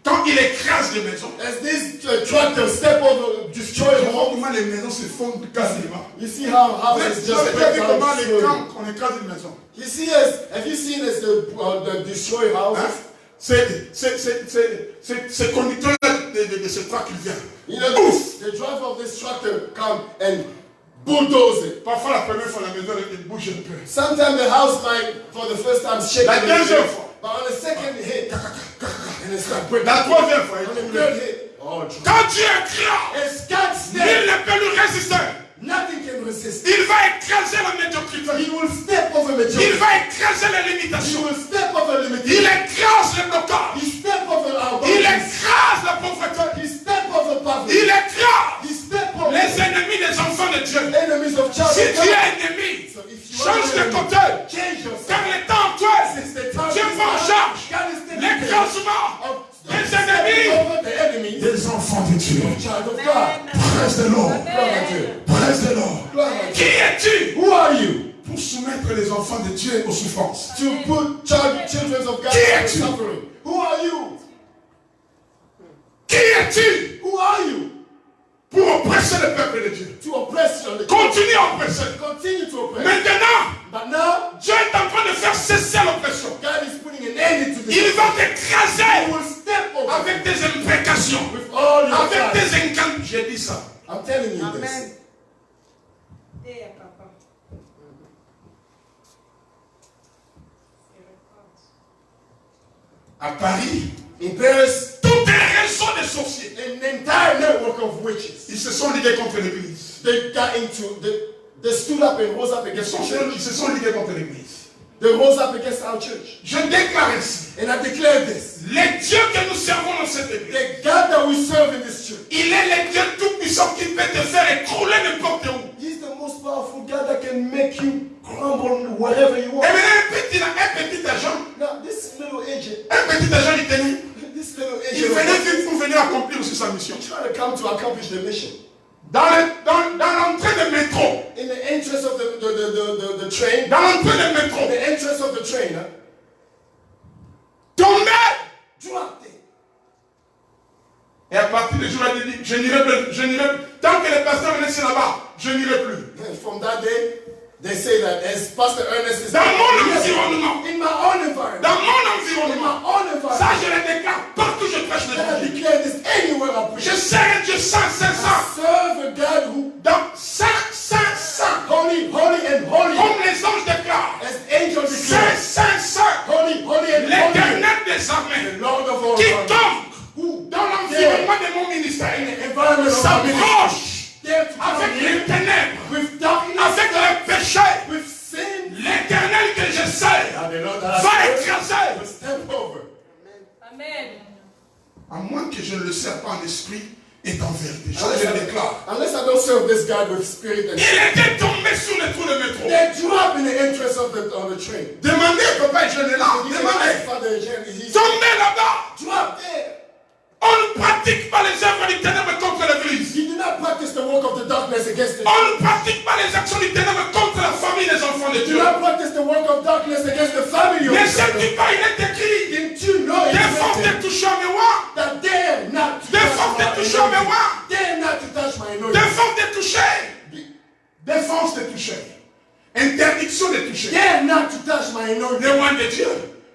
Quand il écrase les maisons, as these tractors step over, destroy tu vois homes, comment les maisons se fondent quasiment. you see how Vous it's avez just déjà vu breaks comment down les slowly. camps, on écrase une maison? You see, have you seen as the destroy Hein? houses? C'est conducteur de ce track qui vient. You know, Ouf! the driver of this tractor come and bulldoze it. Parfois la première fois la maison elle bouge un peu. Sometimes the house might, for the first time, shake La a little deuxième bit. fois. But on the second hit, and it starts breaking. La troisième fois, On the il third bouge. hit, oh, trouble. Quand tu écrases, As God nul steps, ne peut lui résister. nothing can resist. Il va écraser la médiocrité. He will step over Il maturity. va écraser les He limitations. will step over Il limitation. écrase les blocages. He step over our Il boundaries. écrase la pauvreté. He step over poverty. Il écrase He step over les ennemis des enfants de Dieu. enemies of child. Si tu es ennemi, So if you chaque es-tu Who are you? pour soumettre les enfants de Dieu aux souffrances? To put children of God Qui in es-tu? suffering. Who are you? Qui es-tu Who are you? pour oppresser le peuple de Dieu? To oppress the Continue à oppresser. Continue to oppress. Maintenant, But now, Dieu est en train de faire cesser l'oppression. God is putting an end to this. Il va He t'écraser will step over avec des imprécations, with all your avec pride. des incantations. J'ai dit ça. I'm telling you this. Amen. À Paris, In Paris, tout un réseau de sorciers. an entire network of witches. Ils se sont ligués contre l'Église. They got into, they stood up and rose up against our church. Ils se sont ligués contre l'Église. They rose up against our church. Je déclare ici, And I declare this. les dieux que nous servons dans cette Église, The God that we serve in this church, il est le Dieu tout-puissant qui peut te faire écrouler n'importe où. He's the most powerful God that can make you crumble wherever you Et want. maintenant, un petit agent, Now, this little agent, il tenait. this little Il agent, venait vite pour venir accomplir aussi sa mission. trying to come to accomplish the mission. Dans l'entrée de métro, In the entrance of the train, dans l'entrée de métro, the entrance of the train, tombé. dropped it. Et à partir du jour, il dit, je n'irai plus. Tant que le pasteur est laissé là-bas, je n'irai plus. And from that day, they say that as Pastor Ernest is Dans mon environnement, in my own environment, dans mon in environnement, my own ça environment, je le déclare partout je prêche and I l'évangile. declare this anywhere I preach. Je sers un Dieu saint, saint, saint. Serve a God who Donc, saint, saint, saint. holy, holy, and holy, Comme les anges déclarent. as angels Saint, declare, saint, saint. holy, holy, and holy, L'éternel des armées. the Lord of all Qui armies, tombe who dans l'environnement de mon ministère. in the environment of our ministry, S'approche dare to come avec les here ténèbres, with darkness, avec le péché. with sin, L'éternel que je sers and the Lord that I va serve écraser. will step over. Amen. À moins que je ne le sers pas en esprit et en vérité. Je le déclare. Unless I don't serve this God with spirit and Il était tombé sur le trou de métro. they drop in the entrance of the train. Demandez, papa, je l'ai là. He said, Demandez. Father, he's Tombé là-bas. drop there. On ne pratique pas les œuvres du ténèbre contre l'église. You do not practice the work of the darkness against the On ne pratique pas les actions du ténèbre contre la famille des enfants de You Dieu. do not practice the work of darkness against the family of Ne the sais-tu pas, il est écrit. Didn't you know Des it's forces written de toucher à mémoire. that dare not to Des touch forces de my toucher à anointing. mémoire. Dare not to touch my Des anointing. forces de toucher. Des forces de toucher. Interdiction de toucher. Dare not to touch my anointing. Les loin de Dieu.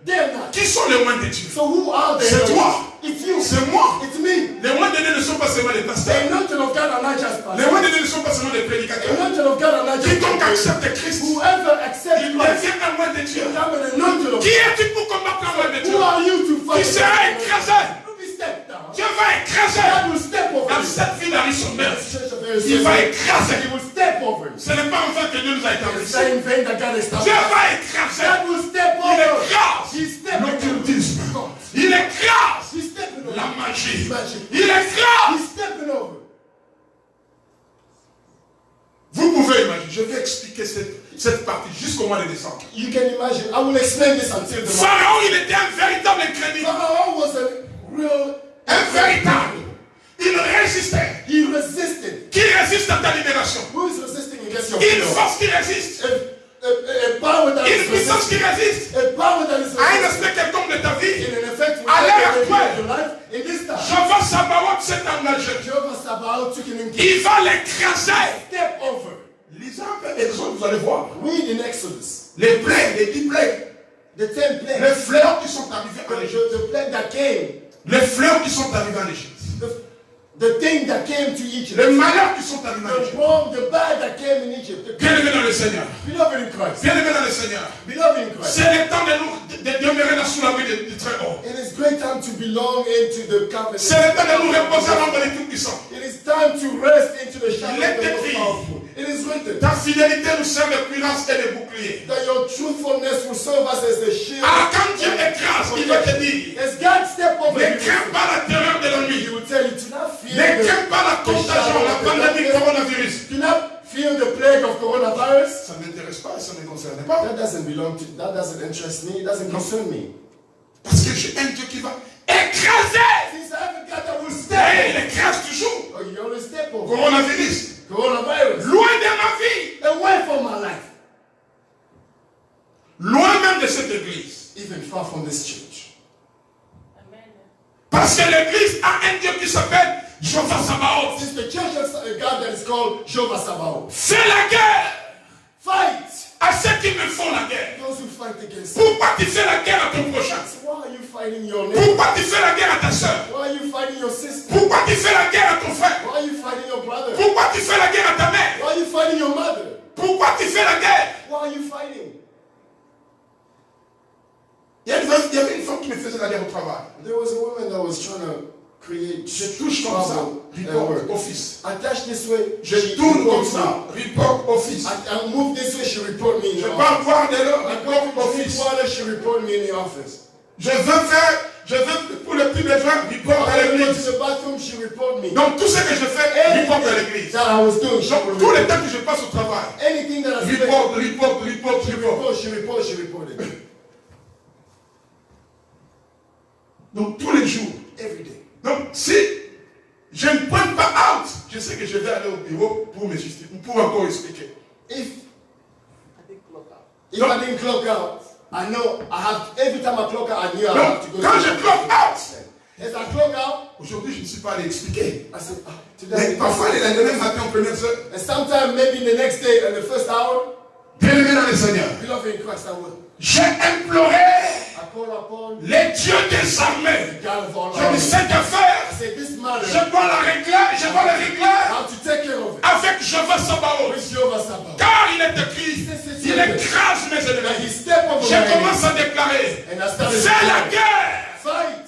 Dare not. Qui sont les loin de Dieu? So who are they? C'est toi. It's you. C'est moi. It's me. Les loin de Dieu ne sont pas seulement les The pasteurs. anointing of God are not just Les pastors. loin de Dieu ne sont pas seulement les The prédicateurs. anointing of God are not just Quiconque pastors. accepte Christ, Whoever accepts il Christ, devient un loin de Dieu. become an anointing of Qui God. es-tu pour combattre un loin de Dieu? Who are you to fight? Qui sera écrasé? You'll be stepped down. Dieu va écraser. God will step over Dans you. cette vie d'Harry Sommer, il Il va écraser. will step over you. Ce n'est pas en vain que Dieu nous a It's établis. not in vain that God Dieu established. va écraser. God will step Il over. écrase He stepped l'occultisme. over. Il écrase He's stepping over. la magie. Magic. Il écrase. He's stepping over. Vous pouvez imaginer, je vais expliquer cette partie jusqu'au mois de décembre. You can imagine. I will explain this until the morning. Pharaon, il était un véritable incrédule. Pharaoh was a real. Un véritable. Il résistait. He resisted. Qui résiste à ta libération? Who is resisting against your Une freedom? force qui résiste. A power that Une is puissance resisting. qui résiste. A power that is À un resisting. aspect quelconque de ta vie. In an effect, will À l'heure take away actuelle, your life. In this time, Jehovah Sabaoth s'est engagé. Jehovah Sabaoth took an engagement. Il va l'écraser. Step over. Lisez un peu Exode, vous allez voir. Read in Exodus. Les plaies, les 10 plaies. The 10 plagues. Les fleurs qui sont arrivées en Égypte. The plague that came. Les fleurs qui sont arrivées en Égypte. The thing that came to Egypt. Les malheurs qui sont arrivés en The Égypte. wrong, the bad that came in Egypt. Bien-aimés dans le Seigneur. Beloved in Christ. Bien-aimés dans le Seigneur. Beloved in Christ. C'est le temps de demeurer dans sous l'abri du Très-Haut. It is great time to belong into the covenant. C'est le temps de nous reposer à l'ombre du Tout-Puissant. It is time to rest into the shadow Let of the it most be. powerful. It is written Ta fidélité nous sert de cuirasse et de bouclier. that your truthfulness will serve us as the shield. Ah, quand Dieu écrase, il va te dire, As God step over ne you, crains pas la terreur de He l'ennui. will tell you to not fear Ne the, crains pas la contagion, la pandémie coronavirus. do not fear the plague of coronavirus. Ça ne m'intéresse pas, ça ne me concerne pas. That doesn't belong to, that doesn't interest me, it doesn't concern me. Parce que j'ai un Dieu qui va écraser. Since I have a God that will Et step il écrase toujours. over, you always step over. Coronavirus. Coronavirus. Loin de ma vie. Away from my life. Loin même de cette église. Even far from this church. Parce que l'église a un Dieu qui s'appelle Jéhovah Sabaoth. Since the church has a God that is called Jehovah Sabaoth. Fais la guerre Fight. à ceux qui me font la guerre. Those who fight against you. Pourquoi tu fais la guerre à ton prochain? Why are you fighting your neighbor? Pourquoi tu fais la guerre à ta soeur? Why are you fighting your sister? Pourquoi tu fais la guerre à ton frère? Why are you fighting your brother? Pourquoi tu fais la guerre à ta mère? Why are you fighting your mother? Pourquoi tu fais la guerre? Why are you fighting? Il y avait une femme qui me faisait la guerre au travail. There was a woman that was trying to create Je touche comme ça, report office. Attach this way. Je tourne comme ça, report office. I move this way, she report me in Je the pars office. voir de l'heure, I report go to office. water, she report me in the office. Je veux pour les petits besoins, report à I go l'église. to the bathroom, she report me. Donc tout ce que je fais, report à l'église. That I was doing, she Donc would tout le report. temps que je passe au travail, Anything that I said, report. she reported. Donc tous les jours, Every day. donc si je ne pointe pas out, je sais que je vais aller au bureau pour me justifier, pour encore expliquer. If I didn't clock out, I know I have, every time I clock out, I knew I have to Donc go quand to je the clock out, As I clock out, aujourd'hui je ne suis pas allé expliquer. I said, Mais today. parfois le lendemain matin en première heure, And sometime maybe the next day and the first hour, bien-aimé dans le Seigneur, beloved in Christ, I will. j'ai imploré I call upon les dieux des armées. the God of all Je dis armies. cette I affaire, say, this matter, je dois la régler, je dois la régler I have to take care of it. avec Jéhovah Sabaoth. With Jehovah Sabaoth. Car il est écrit, il écrase mes And he ennemis. step over my Je enemy. commence à déclarer, And I started fais la to guerre. fight.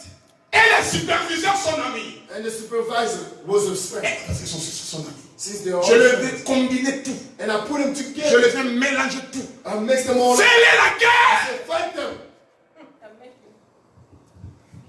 Et les superviseurs sont amis. And the supervisor was a friend. Parce qu'ils sont amis. Since they are all Je les friends. vais combiner tout. And I put them Je together. les vais mélanger tout. I mix them all up. Fais-les la I guerre. said, fight them.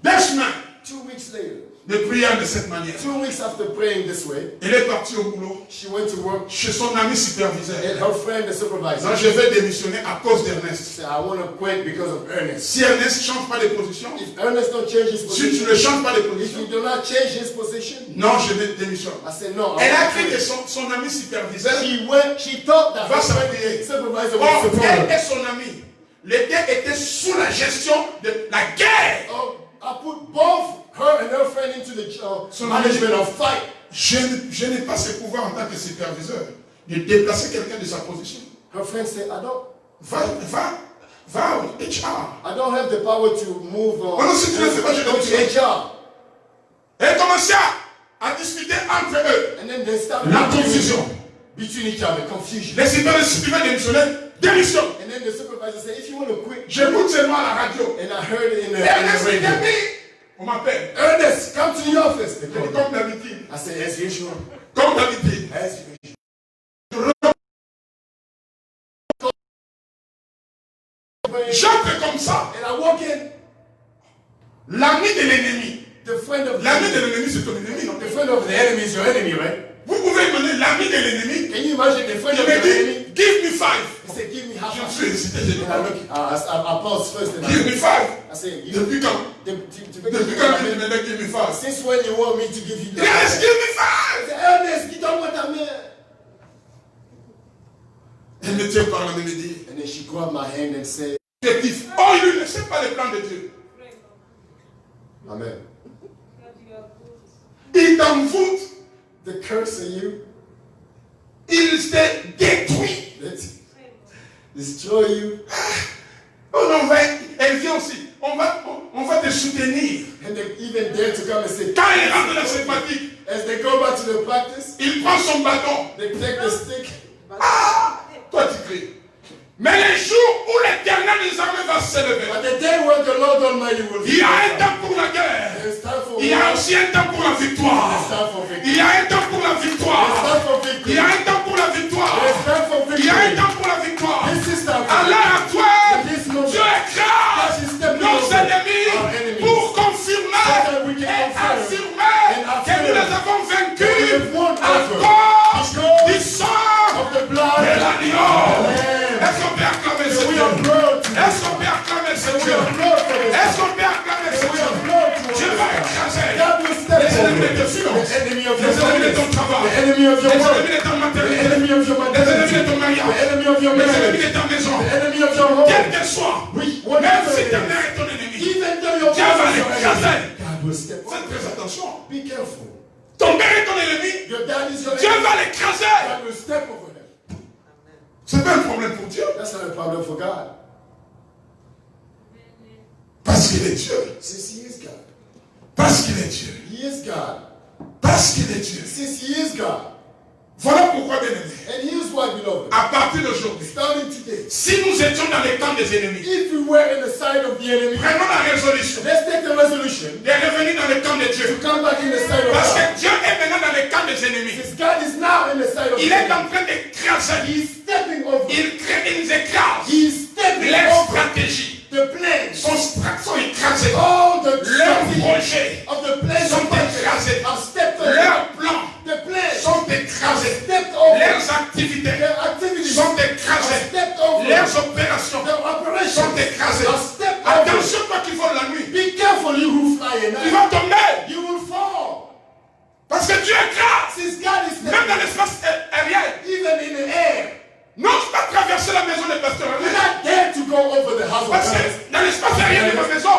2 semaines 2 weeks later, de prière de cette manière. 2 weeks after praying this way, Elle est partie au boulot she went to work chez son ami superviseur. and her friend, the supervisor, Donc je vais démissionner à cause d'Ernest. said, I want to quit because of Ernest. Si Ernest ne change pas de position, If Ernest don't change his si tu position, ne changes pas de if position, you do not change his position, non, je vais démissionner. I said, no. I Elle a want to cru que quit. son ami superviseur, She thought that Va her s'appuyer. friend, supervisor or was support elle her. et son ami, les deux étaient sous la gestion de la guerre. Oh, I put both her and her friend into the management of fight. Je n'ai pas ce pouvoir en tant que superviseur de déplacer quelqu'un de sa position. Her friend said, I Va au HR. don't have the power to move non, si tu ne fais pas, je go to démissionne. HR. Et commença à discuter entre eux. And then they started La arguing confusion. between each other, confusion. Les superviseurs démissionnaient, démission. And then the supervisor said, if you want to quit, J'écoute seulement à la radio. and I heard it in the Ernest radio. on m'appelle. Ernest, come to the office. They called me. Comme d'habitude. I said, as usual. Comme d'habitude. As usual. J'entre comme ça. And I walk in. L'ami de l'ennemi. The friend of L'ami de l'ennemi, c'est ton ennemi, non? the friend of the enemy is your enemy, right? Vous pouvez demander l'ami de l'ennemi. Can you imagine the friend Il of me your dit, enemy? give me 5. He said, give me half. Je suis hésité, j'ai dit, And I look, I paused first and give me 5. I said, you Depuis quand? Depuis quand tu me dis give me 5? since when you want me to give you Yes, that? give me 5. I said, Ernest, dis donc moi ta mère. Elle me tient par la main et me dit, And then she grabbed my hand and said, objectif. Oh, il ne sait pas le plan de Dieu. Amen. Il t'envoûte. The curse of you, Il te détruit. let's destroy you. Oh non, elle vient aussi. On va te soutenir. And they even dare to come and say, Quand il rentre dans ses pratiques, as they go back to the practice, il prend son bâton. they take the stick. Ah, toi tu cries. Mais les jours où l'Éternel des armées va s'élever, But the day when the Lord Almighty will il y a un temps pour la guerre. There's time for Il y a war. aussi un temps pour la victoire. There's time for victory. Il y a un temps pour la There's victoire. time for Il victory. y a un temps pour la victoire. There's time for Il y a un victory. temps pour la victoire. This is time À for l'heure actuelle, This moment. Dieu écrase God is stepping nos over ennemis our enemies. pour confirmer So that we can et confirm affirmer and affirm que nous les avons that we vaincus have won à over cause because du sang of the blood de l'agneau. Lamb. Est-ce qu'on peut acclamer ce And we Dieu? are proud to Est-ce qu'on peut acclamer ce We Dieu? are proud for this. Est-ce qu'on peut acclamer ce And we Dieu? are proud to Dieu va écraser God will step les ennemis de over tes finances, the enemy of les your ennemis de finances, ton travail, the enemy enemy of your les work, ennemis de ton the matériel, enemy of your les ennemis identity, de ton the mariage, enemy of your les ennemis marriage, de ta maison, the enemy of your home. quel que soit, même si ta mère est ton ennemi, Even though your Dieu va father is your l'écraser. enemy, God will step Faites up. très attention. Be careful. Ton père est ton ennemi, Your dad is your Dieu enemy. va l'écraser. God will step over him. C'est pas un problème pour Dieu. That's not a problem for God. Parce qu'il est Dieu. Since he is God. Parce qu'il est Dieu. He is God. Parce qu'il est Dieu. Since he is God. Voilà pourquoi, bien aimé, And here's why, beloved. à partir d'aujourd'hui, Starting today. si nous étions dans les camps des ennemis, If we were in the side of the enemy, prenons la résolution let's take the resolution de revenir dans les camps de Dieu. to come back in the side of Parce God. que Dieu est maintenant dans les camps des ennemis. Since God is now in the side of Il the est enemy, en train d'écraser. he's stepping over. Il nous écrase. He's stepping Les over stratégies the plans. sont écrasées. All the Leurs strategies projets of the plans sont of purpose écrasés. are stepped over. Leurs plans The plans sont écrasés. stepped over. Leurs activités Their activities sont are écrasées. stepped over. Leurs opérations Their operations sont écrasées. are stepped over. Attention, toi qui voles la nuit, Be careful, you who fly at tu night. vas tomber. You will fall. Parce que Dieu écrase. Since God is Même dans stepping, l'espace aérien. even in the air, N'ose pas traverser la maison de pasteur. you're not there to go over the house of Parce God. que dans l'espace aérien de ma maison,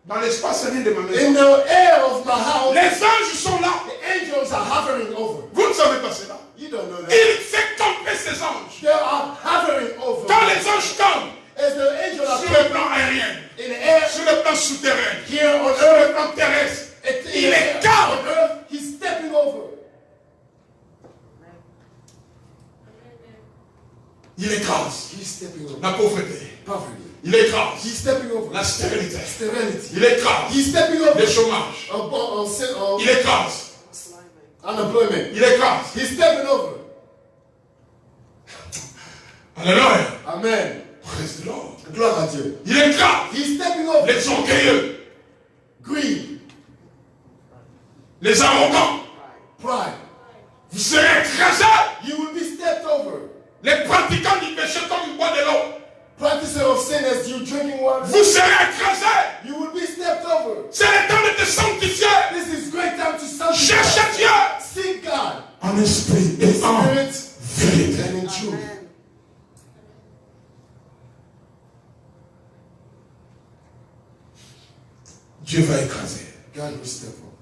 dans l'espace aérien de ma maison, In the air of my house, les anges sont là. the angels are hovering over. Vous ne savez pas cela. You don't know that. Il fait tomber ces anges. They are hovering over. Quand les anges tombent As the angels are sur le plan aérien, in the air, sur le plan souterrain, here on sur le earth, plan terrestre, in il the est air, calme. on earth, he's stepping over. Il écrase He's stepping over. la pauvreté. Poverty. Il écrase He's stepping over. la stérilité. Sterility. Il écrase He's stepping over. le chômage. On Il écrase. unemployment. Il écrase. He's stepping over. Alléluia. Amen. Praise the Lord. Gloire à Dieu. Il écrase He's stepping over. les orgueilleux, Greed. les arrogants. Pride. Vous serez écrasés. You will be stepped over. Les pratiquants du péché comme ils boivent de l'eau. Practicer of sin as you drinking water. Vous serez écrasés. You will be stepped over. C'est le temps de te sanctifier. This is great time to sanctify. Cherchez Dieu Seek God. en esprit et en Spirit vérité. and in truth. Dieu va écraser. God will step up.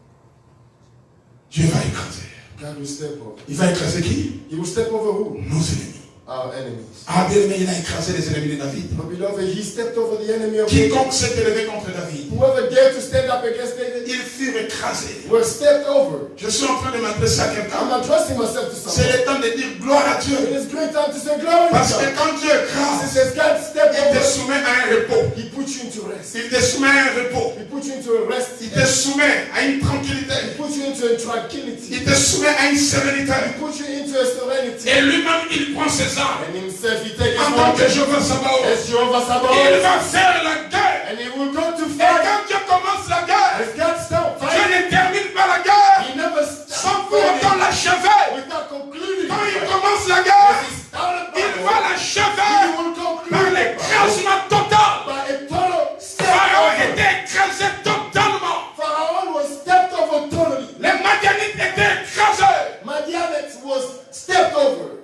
Dieu va écraser. God will step up. Il va écraser qui? He will step over who? Nos ennemis. Our enemies. Ah, bien aimé, il a écrasé les ennemis de David. But beloved, he stepped over the enemy of David. Quiconque s'est élevé contre David, Whoever dared to stand up against David ils furent écrasés. were stepped over. Je suis en train de m'adresser à I'm quelqu'un. addressing myself to C'est someone. le temps de dire gloire à It Dieu. is great time to say glory to Parce que God. quand Dieu écrase, Since God stepped il te over, soumet à un repos. he put you into rest. Il te soumet à un repos. He put you into a rest. Il te soumet à une tranquillité. He put you into a tranquility. Il te soumet à une sérénité. He put you into a serenity. Et lui-même, il prend ses armes. And himself, he takes En his tant own que Jéhovah Sabaoth, as Jehovah il Sabaoth. va faire la guerre. And he will go to Et fight. quand Dieu commence la guerre, As God stopped Dieu fighting, ne termine pas la guerre he never sans stopped pour autant fighting l'achever. without concluding. Quand il the fight. commence la As guerre, he started il battle, va he l'achever will conclude par the battle l'écrasement total. by a total step Pharaon over. était écrasé totalement. Pharaoh was stepped over totally. Les Madianites étaient écrasés. Madianites was stepped over.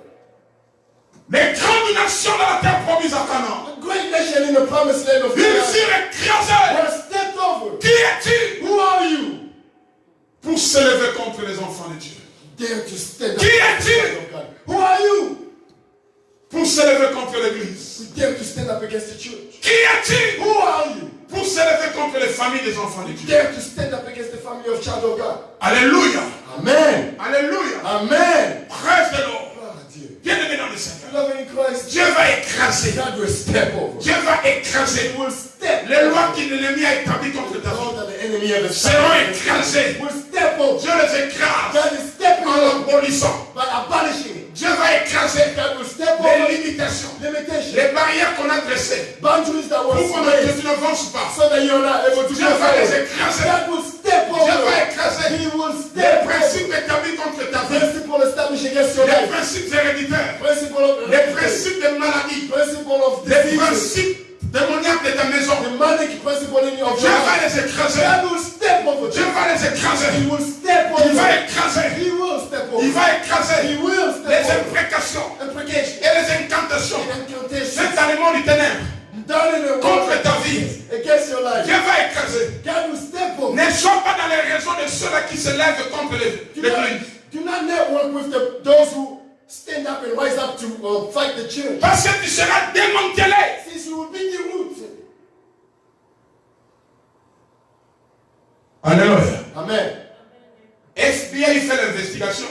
Les grandes nations de la terre promise à Canaan, The great nation in the promised land of ils Canaan furent écrasés. were stepped over. Qui es-tu Who are you? pour s'élever contre les enfants de Dieu? Dare to stand up. Qui es-tu? against God? Who are you? Pour s'élever contre l'église? Who dare to stand up against the church? Qui es-tu Who are you? pour s'élever contre les familles des enfants de Dieu? Dare to stand up against the family of child of God. Alléluia. Amen. Alléluia. Amen. Praise the Lord. Gloire à Dieu. Bien-aimé dans le Seigneur, Beloved in Christ, Dieu va écraser. God will step over. Dieu va écraser. He will step Les lois over. qu'il l'ennemi a établies contre ta vie All that the enemy of the seront écrasées. will step over. Dieu les écrase God is stepping en over l'abolissant. by abolishing it. Dieu va écraser God will step les over limitations, limitations, les barrières qu'on a dressées boundaries that were pour qu'on placed ne avance pas. so that you're not able to Dieu go va les forward. écraser. God will step Dieu va over. écraser He will les step over. principes établis contre ta vie, Principle established against your les life. principes héréditaires, Principle of les principes de maladie, principle of les diseases. principes démoniaques de ta maison. The manic principle in your Dieu va life. les écraser. God will step over. Dieu va les écraser. He will step Il va over. écraser. He will step Il over. va done in the contre world ta vie, against your life, Dieu va écraser. God will step on. Ne sois pas dans les raisons de ceux-là qui se lèvent contre l'Église. Do not network with those who stand up and rise up to fight the church. Parce que tu seras démantelé. Since you will be rooted. Alléluia. Amen. FBI fait l'investigation.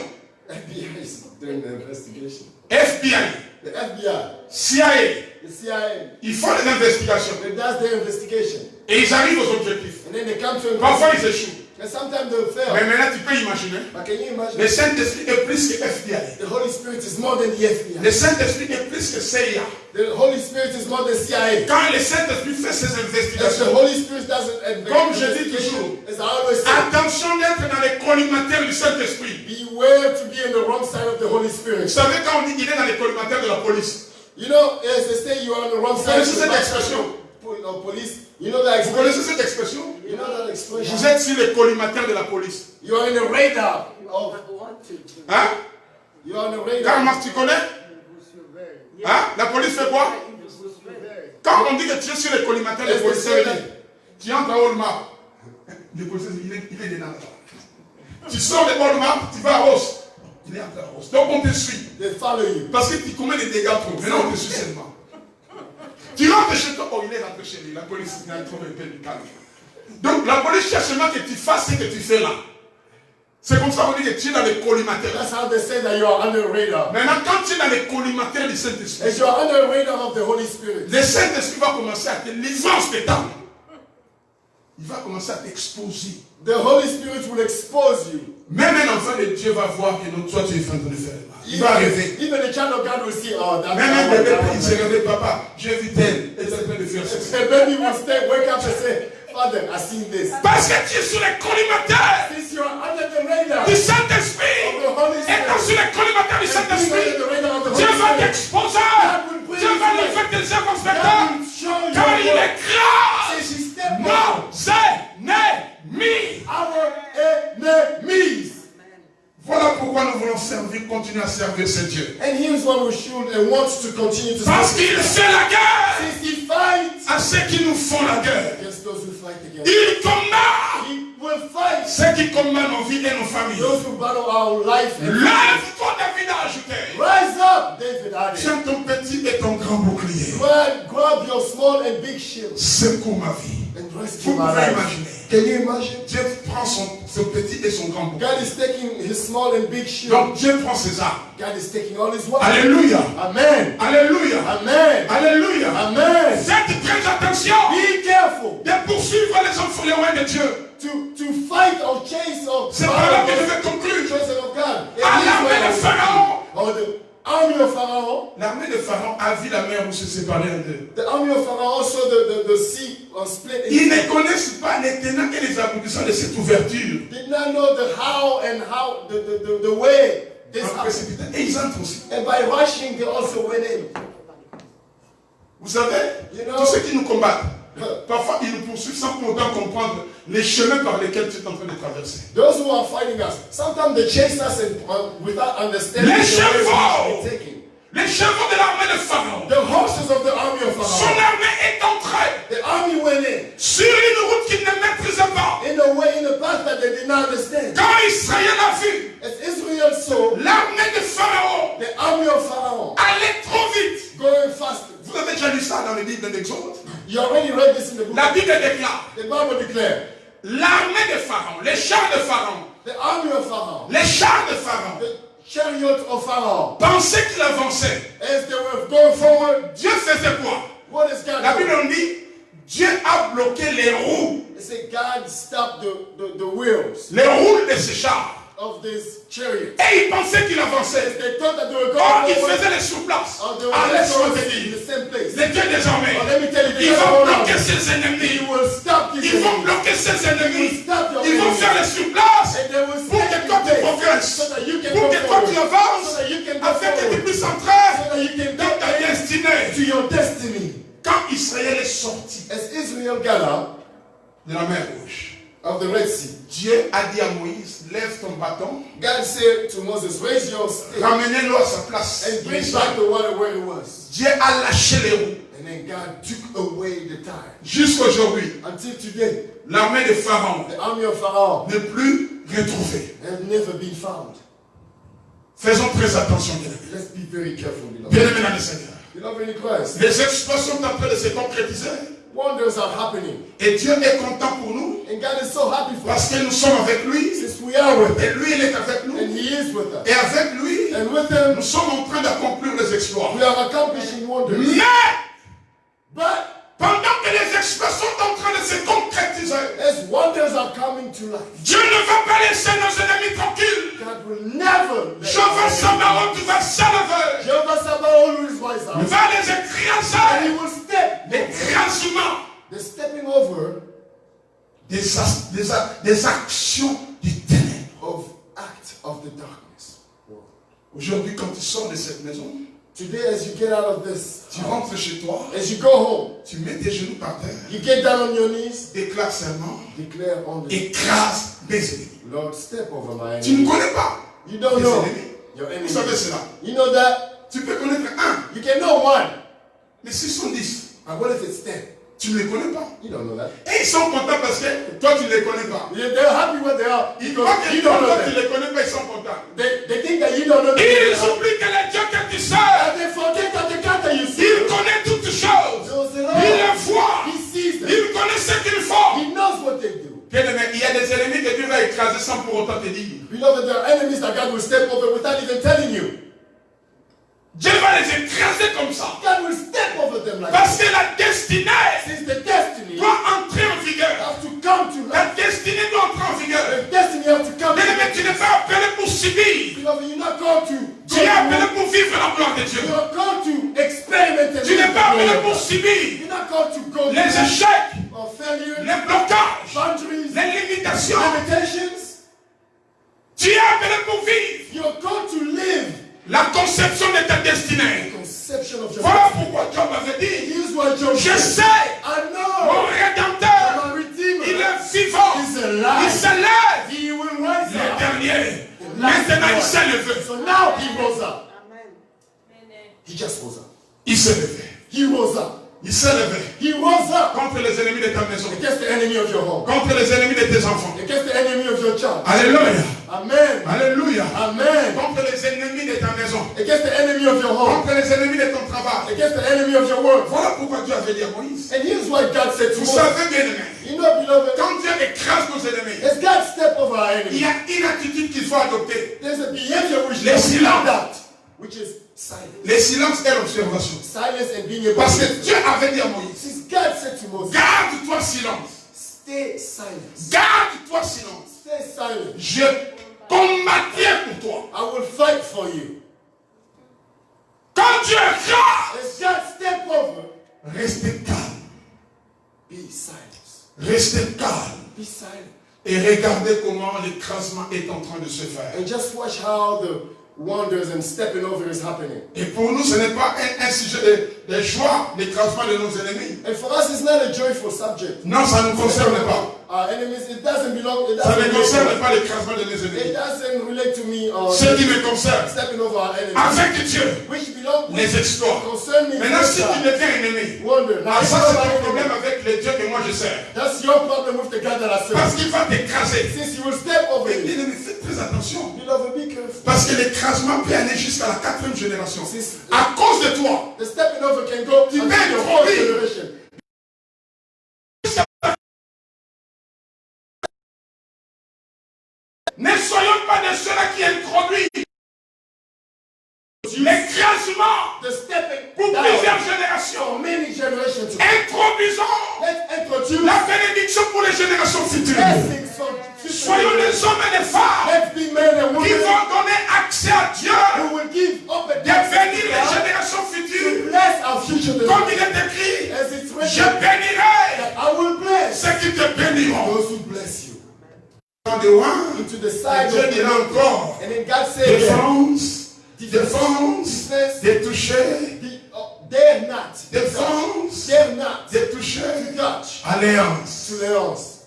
FBI is doing the investigation. FBI, The FBI, CIA, the CIA, ils font les investigations. they does their investigation. Et ils arrivent aux objectifs. And then they come to Parfois ils échouent. And sometimes they'll fail. Mais maintenant tu peux imaginer. But can you imagine? Le Saint-Esprit est plus que FBI. The Holy Spirit is more than the FBI. Le Saint-Esprit est plus que CIA. The Holy Spirit is more than CIA. Quand le Saint-Esprit fait ses As the investigations, Holy Spirit doesn't comme je dis toujours, as I always say, attention d'être dans les collimateurs du Saint-Esprit. beware to be on the wrong side of the Holy Vous Spirit. savez quand on dit qu'il est dans les collimateurs de la police. You know, as they say, you are on the wrong Vous side of connaissez cette expression? police. You know that Vous expression? connaissez cette expression? You know that expression? Vous êtes sur les collimateurs de la police. You are in the radar of. Hein? You are on the Karl radar. Marx, tu connais? Hein? La police fait quoi? Quand on dit que tu es sur les collimateurs des policiers, tu entres à Walmart. Le policier, il est dedans. Tu sors de Walmart, tu vas à Ross. Il est entré à Ross. Donc on te suit. They follow you. Parce que tu commets des dégâts trop. Maintenant on te suit seulement. Tu rentres chez toi. Oh, il est rentré chez lui. La police, il a trouvé un peu du calme. Donc la police cherche seulement que tu fasses ce que tu fais là. C'est comme ça qu'on dit que tu es dans les collimateurs. That's how they say that you are under the radar. Maintenant, quand tu es dans les collimateurs du Saint-Esprit, As you are under the radar of the Holy Spirit, le Saint-Esprit va commencer à te l'ivance des temps. Il va commencer à t'exposer. the Holy Spirit will expose you. Même un enfant de Dieu va voir que non, toi tu es en train de faire le mal. Il va rêver. Even the child of God will see, oh, that's Même un bébé, il se réveille, papa, j'ai vu tel, et est en train de faire ça. The baby will stay, wake up and say, Father, I seen this. Parce que tu es sur les collimateurs Since you are under the radar du of Saint-Esprit, the Holy étant Spirit, sur les collimateurs du and being Saint-Esprit, under the radar of the Dieu Holy va Spirit, t'exposer. Dieu va lui faire tes œuvres en God spectacle. will show you Car il what- écrase Since you step on nos ennemis. our enemies. Voilà pourquoi nous voulons servir, continuer à servir ce Dieu. And here's what we should and want to continue to Parce serve. qu'il fait la guerre Since he fights à ceux qui nous font la guerre. against those who fight against Il combat he will fight ceux qui combattent nos vies et nos familles. those who battle our life. And Lève-toi, David a ajouté. rise up, David added. Tiens ton petit et ton grand bouclier. Grab your small and big shield Secours ma vie. and rescue Vous my pouvez life. imaginer. Can you imagine? Dieu prend son petit et son grand bouclier. God is taking his small and big shield. Donc Dieu prend ses armes. God is taking all his weapons. Alléluia. Amen. Alléluia. Amen. Alléluia. Amen. Faites très attention Be careful de poursuivre les enfants, les rois de Dieu. to fight or chase or C'est par là que je vais conclure. chosen of God. À l'armée de Pharaon. Or the army of Pharaoh. L'armée de Pharaon a vu la mer où se séparer en deux. The army of Pharaoh also the sea split. Ils ne connaissent pas les tenants et les aboutissants de cette ouverture. Did not know the how and how the way this En happened. précipitant. Et ils entrent aussi. And by rushing, they also went in. Vous savez, You know- tous ceux qui nous combattent, parfois ils nous poursuivent sans pour autant comprendre les chemins par lesquels tu es en train de traverser. Those who are fighting us, sometimes they chase us and, without understanding Les the way we chevaux! should be taking. Les chevaux de l'armée de Pharaon, The horses of the army of son Pharaoh. armée est entrée The army went in sur une route qu'ils ne maîtrisaient pas. in a way, in a path that they did not understand. Quand Israël a vu As Israel saw l'armée de Pharaon the army of Pharaoh aller trop vite, going faster. vous avez déjà lu ça dans le livre de l'Exode. You already read this in the book. La Bible déclare The Bible declared l'armée de Pharaon, les chars de Pharaon, the army of Pharaoh, les chars de Pharaon the chariot of Pharaoh, pensaient qu'il avançait. as they were going forward. Dieu faisait quoi? What is God La Bible doing? nous dit Dieu a bloqué les roues, They say God stopped the wheels les roues de ces chars. of this chariot. Et ils pensaient qu'il avançait. They thought that they were Or going ils forward. faisaient les surplaces. Or they were Ah, laisse-moi te going in dire, the same place. les dieux désormais, Oh, let me tell you, ils the vont God bloquer around. ses ennemis. He will stop Ils you. vont bloquer ses ennemis. Stop your Ils vont enemies. faire les surplaces And they will pour stay que in toi tu place progresses, so that you can pour go que toi tu forward. avances, So that you can go afin que tu forward. puisses entrer So that you can dans ta get destinée. to your destiny. Quand Israël est sorti As Israel got out de la mer Rouge, of the Red Sea, Dieu a dit à Moïse, lève ton bâton, God said to Moses, raise your stick ramenez-le à sa place. and bring back the water where it was. Dieu a lâché les roues. And And then God took away the time. Jusqu'aujourd'hui, Until today, l'armée de Pharaon the army of Pharaoh n'est plus retrouvée. has never been found. Faisons très attention, bien-aimés. Let's be very careful, beloved. Bien-aimés dans le Seigneur. Beloved in Christ, Les exploits sont en train de se concrétiser. wonders are happening. Et Dieu est content pour nous And God is so happy for us. parce que nous sommes avec lui. Since we are with Et Him. lui, il est avec nous. And He is with us. Et avec lui, And with Him, nous sommes en train d'accomplir les exploits. we are accomplishing wonders. Mais, But pendant que les exploits sont en train de se concrétiser, as wonders are coming to life, Dieu ne va pas laisser nos ennemis tranquilles. God will never let Jehovah Sabaoth va s'élever. Jehovah Sabaoth will rise Il up. va les And He écraser. will step. L'écrasement The stepping over des actions du ténèbre. of act of the darkness. Aujourd'hui, quand tu sors de cette maison, Today, as you get out of this, tu rentres chez toi, as you go home, tu mets tes genoux par terre, you get down on your knees, déclare serment, declare on the écrase mes ennemis. Lord, step over my Tu ne enemy. connais pas You don't tes know ennemis. your Vous enemy. savez cela. You know that? Tu peux connaître un, You can know one. mais s'ils sont 10, And what if it's 10? tu ne les connais pas. You don't know that. Et ils sont contents parce que toi, tu ne les connais pas. They're happy where they are Ils croient because que you toi, don't know tu ne them. les connais pas, ils sont contents. They think that you don't know them. Ils oublient que le Dieu que tu sers, And they forget that the God that you see. il connaît toutes choses. So the Il Lord, les voit. He sees them. Il connaît ce qu'ils font. He knows what they do. Bien-aimé, il y a des ennemis que Dieu va écraser sans pour autant te dire. Beloved, there are enemies that God will step over without even telling you. Dieu va les écraser comme ça. God will step over them like Parce that. que la destinée Since the destiny doit entrer en vigueur. has to come to La life. destinée doit entrer en vigueur. The destiny has to come to Bien-aimé, tu n'es pas appelé pour subir. Beloved, you're not called to Tu es appelé pour vivre la gloire de Dieu. You're called to experiment and Tu n'es live pas the appelé glory of pour God. subir You're not called to go les through échecs, failure, les blocages, boundaries, les limitations. limitations. Tu es appelé pour vivre You're called to live la conception de ta the destinée. conception of your Voilà destiny. pourquoi Job avait dit, Here's what Job je said. sais, I mon know Rédempteur, my Redeemer il est vivant, is il alive. s'élève. He will rise Le up. dernier, maintenant il s'est levé. So now he rose up. He just rose up. Il s'est levé. He rose up. Il s'est levé He rose up contre les ennemis de ta maison, against the enemy of your home, contre les ennemis de tes enfants. against the enemy of your child. Alléluia. Amen. Alléluia. Amen. Contre les ennemis de ta maison, Against the enemy of your home, contre les ennemis de ton travail. against the enemy of your work. Voilà pourquoi Dieu avait dit à Moïse. And here's what God said to Vous Moses. savez, bien aimé, You know, beloved, quand Dieu écrase nos ennemis, as God step over our il y enemy, a une attitude qu'il faut adopter. there's a behavior which Les we silences. adopt, which is silence. Le silence et l'observation. Silence and being able Parce que to Dieu avait dit à Moïse, since God said to Moses, garde-toi silence. stay silent. Garde-toi silence. Stay silent. Je combattrai pour toi. I will fight for you. Quand Dieu écrase, As God step over, restez calme. be silent. Restez calme. Be silent. Et regardez comment l'écrasement est en train de se faire. And just watch how the wonders and stepping over is happening. Et pour nous, ce n'est pas un sujet de joie, l'écrasement de nos ennemis. And for us, it's not a joyful subject. Non, ça ne nous concerne pas. Our enemies, it doesn't belong. It Ça ne doesn't concerne relate, pas l'écrasement de nos it ennemis. doesn't relate to me. Ce qui me concerne, Stepping over our enemies, avec Dieu, which belong les exploits. concern me. Maintenant, si tu deviens ennemi, Wonder. Now, ah, it's ça not c'est my ton enemy. problème avec le Dieu que moi je sers. That's your problem with the God that I Parce serve. qu'il va t'écraser. Since you will step over Et me, bien aimé, faites très attention. beloved, be careful. Parce que l'écrasement peut aller jusqu'à la 4e génération. Since À cause de toi. the stepping over can go Tu until peux your fourth introduire. generation. Ne soyons pas de ceux-là qui introduisent l'écrasement The stepping pour down plusieurs générations. for many generations to come. Introduisons Let's introduce la bénédiction pour les générations futures. blessings from future Soyons des generations. hommes et des femmes Let's be men and qui women vont donner accès à Dieu who will give open de bénir les générations to futures. bless our future Comme il generations. est écrit, As it's je written, bénirai that I will bless ceux qui te béniront. those who bless you. Dans des rois, Into the side Dieu of the dira Lord. encore, And then God said, défense, défense, defense, détoucher, dare not, défense, dare not détoucher, to touch alliance. to Leons.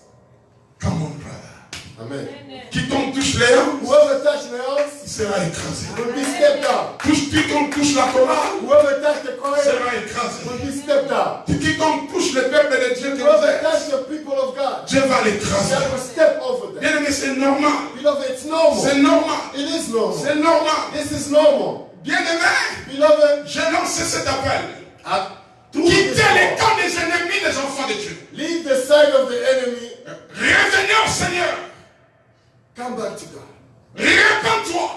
Come on, brother. Amen. Quiconque touche Léon, Whoever touch Leons il sera écrasé. will be stepped down. Quiconque touche la chorale, Whoever touch the choir sera écraser. When he stepped out, Quiconque touche le peuple de Dieu que vous whoever êtes, touched the people of God, Dieu va l'écraser. God will step over them. Bien aimé, c'est normal. Beloved, it's normal. C'est normal. It is normal. C'est normal. This is normal. Bien aimé, Beloved, j'ai lancé cet appel. through this Quittez les call, camps des ennemis des enfants de Dieu. leave the side of the enemy. Revenez au Seigneur. Come back to God. Répands-toi.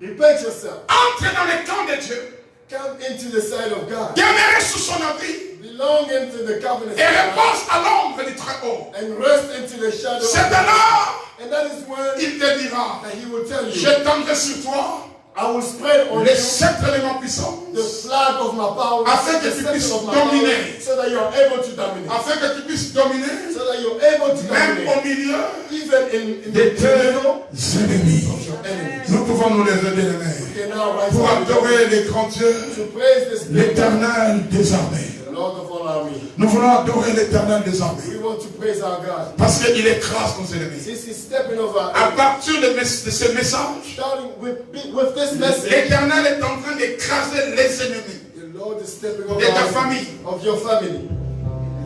Repent yourself. Entre dans les camps de Dieu. Come into the side of God. Demeurez sous son abri. Belong into the covenant Et of God. repose à l'ombre du Très-Haut. And rest into the shadow C'est of God. alors And that is when il te dira, that he will tell you, j'étendrai sur toi I will spread on les you sceptres de ma puissance, the flag of my power, afin que the tu scepter puisses of my power, dominer, so that you are able to dominate. afin que tu puisses dominer, So that you're able to même dominate. au milieu Even in de the middle tes ennemis. of your enemies. Nous pouvons nous lever, bien aimés, You can now rise pour up adorer les grands dieux, to praise this great God, l'Éternel des armées. the Lord of all armies. Nous voulons adorer l'Éternel des We armées, want to praise our God. parce qu'il écrase nos ennemis. Since he's stepping over our À enemies, partir de ce message, starting with this message, l'Éternel est en train d'écraser les ennemis the Lord is stepping over de ta our famille, of your family,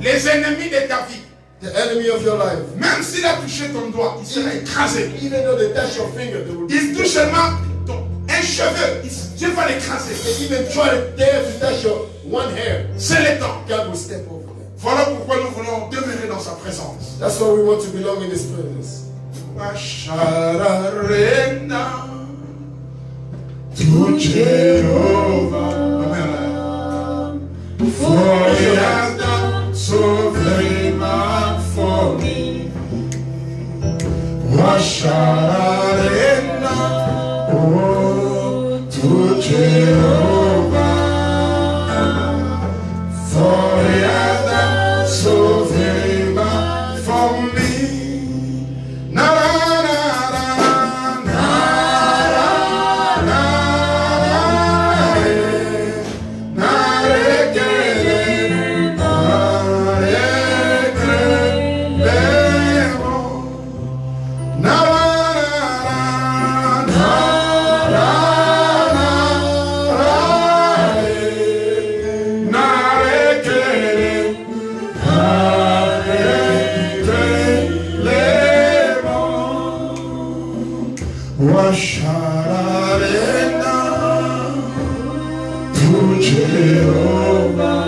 les ennemis de ta vie. the enemy of your life. Même s'il a touché ton doigt, il sera écrasé. Even though they touch your finger, they will Il touche seulement un cheveu, Dieu va l'écraser. they even try to dare to touch your one hair. C'est le temps. God will step over them. Voilà pourquoi nous voulons demeurer dans sa présence. That's why we want to belong in His presence. Mashararena, tu Jehovah. Amen. For he has done so very much for me. Mashararena, oh, to Jehovah. For he has done so very much for me. Na na na na na na na na Washararena to Jehovah,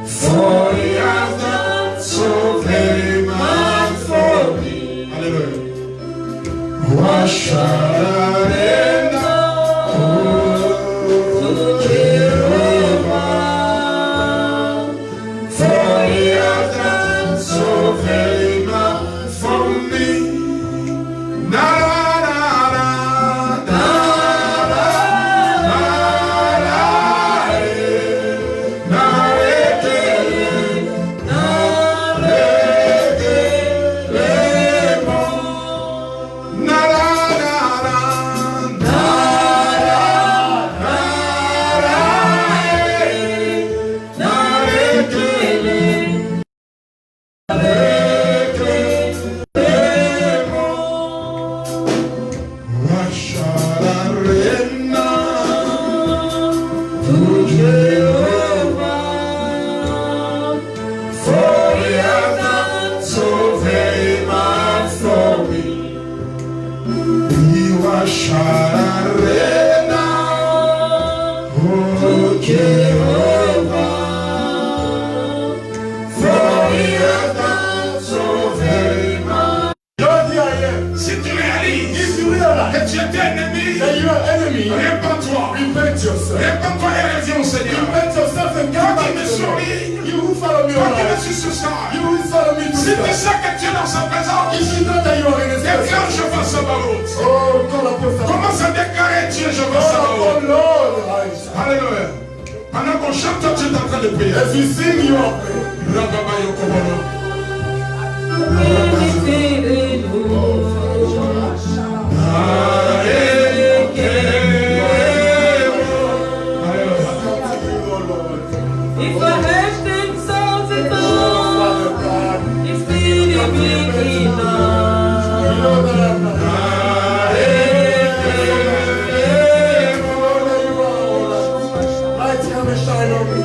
for he has done so very much for me. Hallelujah. Washararena to Jehovah, for he has done so very much for me. Na na na na na na Si tu réalises If you realize que tu étais ennemi, that you are enemy, répands-toi. repent yourself. Répands-toi et reviens au Seigneur. Repent yourself and Toi come qui back me to the Lord. souris, You who follow me toi qui me online, suis sur ça. you who follow me Si to tu sais que tu es dans sa présence, if you know that you are in His presence, déclenche Vasabaoth. oh, call upon Sabbath. Commence à déclarer Dieu, je veux Call Sabaoth. upon Lord. Elijah. Alléluia. Pendant qu'on chante, toi tu es en train de prier. As you sing, you are praying. Rababayo Kobono. If I have been exalted, Father God, it's been a big you enough. know that I'm not. You know that you are mighty come and shine on me.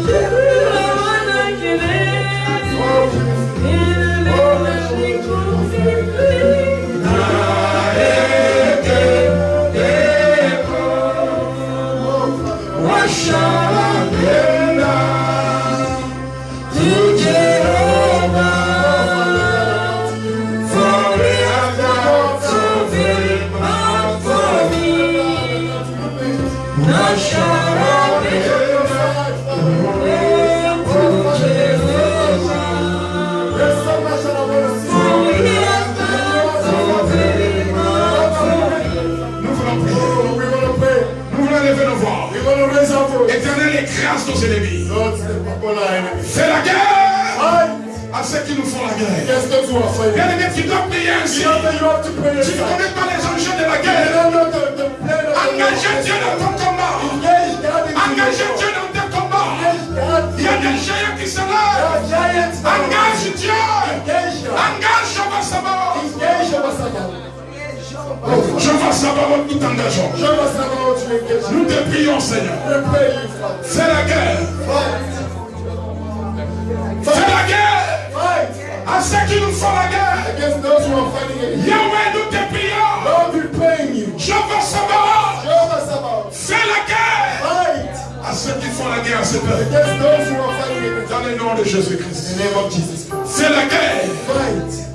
Éternel, écrase nos ennemis. Fais la guerre à ceux qui nous font la guerre. Bien-aimé, tu dois prier ainsi. Tu ne connais pas les enjeux de la guerre. Engagez Dieu dans ton combat. Engagez Dieu dans tes combats. Il y a des géants qui se lèvent. Engage Dieu. Engage Jehovah Sabaoth. Jehovah Sabaoth, nous t'engageons. Nous te prions, Seigneur. Fais la guerre. Fais la guerre à ceux qui nous font la guerre. Yahweh, nous te prions. Jehovah Sabaoth. Fais la guerre à ceux qui font la guerre à ce peuple. Dans le nom de Jésus-Christ. Fais la guerre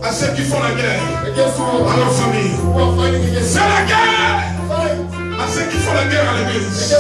à ceux qui font la guerre à leur famille. Fais la guerre à ceux qui font la guerre à l'église.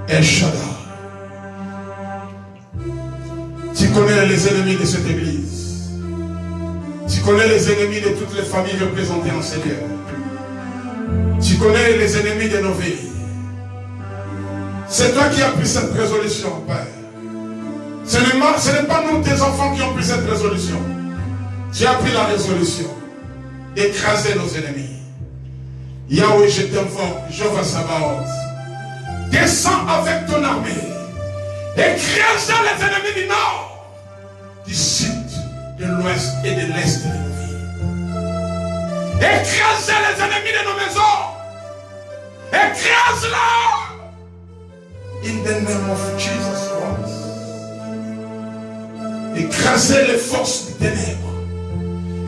El Shaddai. Tu connais les ennemis de cette église. Tu connais les ennemis de toutes les familles représentées en Seigneur. Tu connais les ennemis de nos vies. C'est toi qui as pris cette résolution, Père. Ce n'est pas nous, tes enfants, qui ont pris cette résolution. Tu as pris la résolution d'écraser nos ennemis. Yahweh, je t'invoque, Jéhovah Sabaoth. Descends avec ton armée. Écrase les ennemis du nord, du sud, de l'ouest et de l'est de nos vies. Écrase les ennemis de nos maisons. Écrase-les. In the name of Jesus Christ. Écraser les forces des ténèbres.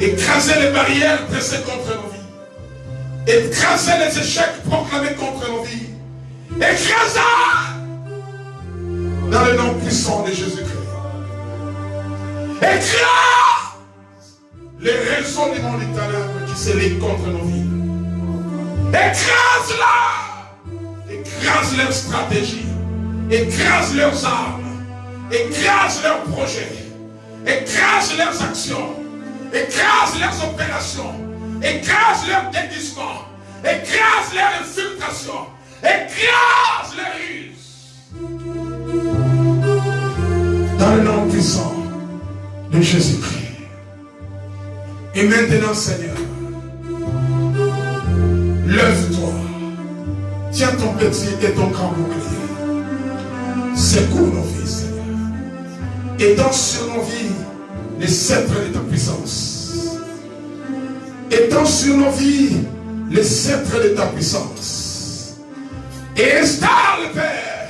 Écraser les barrières dressées contre nos vies. Écraser les échecs proclamés contre nos vies. Écraser dans le nom puissant de Jésus-Christ. Écrase les raisons du monde éternel qui se liguent contre nos vies. Écrase-la. Écrase leurs stratégies. Écrase leurs armes. Écrase leurs projets. Écrase leurs actions. Écrase leurs opérations. Écrase leurs déguisements. Écrase leurs infiltrations. Écrase les ruses. Dans le nom puissant de Jésus-Christ. Et maintenant, Seigneur, lève-toi. Tiens ton petit et ton grand bouclier. Secours nos vies, Seigneur. Étends sur nos vies les sceptres de ta puissance. Étends sur nos vies les sceptres de ta puissance. Et installe, Père,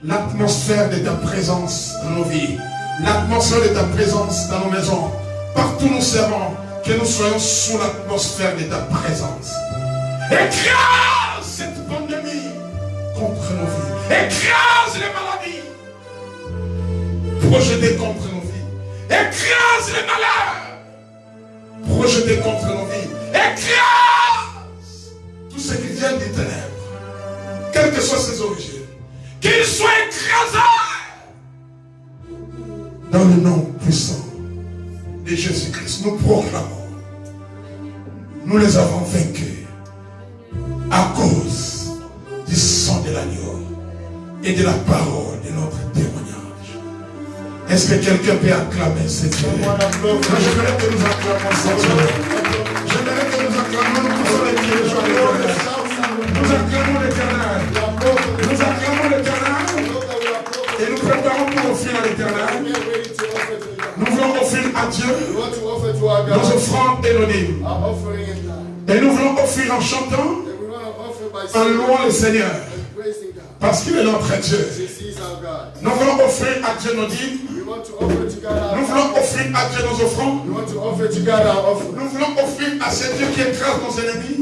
l'atmosphère de ta présence dans nos vies. L'atmosphère de ta présence dans nos maisons. Partout nous servons, que nous soyons sous l'atmosphère de ta présence. Écrase cette pandémie contre nos vies. Écrase les maladies projetées contre nos vies. Écrase les malheurs projetés contre nos vies. Écrase tout ce qui vient des ténèbres, quelles que soient ses origines, qu'ils soient écrasés dans le nom puissant de Jésus-Christ. Nous proclamons, nous les avons vaincus à cause du sang de l'agneau et de la parole de notre témoignage. Est-ce que quelqu'un peut acclamer cette Dieu? J'aimerais que nous acclamons cette Dieu. J'aimerais que nous acclamons tous les dieux de l'Éternel. Nous acclamons l'Éternel. Nous acclamons l'Éternel. Et nous préparons pour offrir à l'Éternel. Nous voulons offrir à Dieu nos offrandes anonymes. Et nous voulons offrir en chantant, en louant le Seigneur. Parce qu'il est notre Dieu. Nous voulons offrir à Dieu nos dîmes. Nous voulons offrir à Dieu nos offrandes. Nous voulons offrir à ce Dieu qui écrase nos ennemis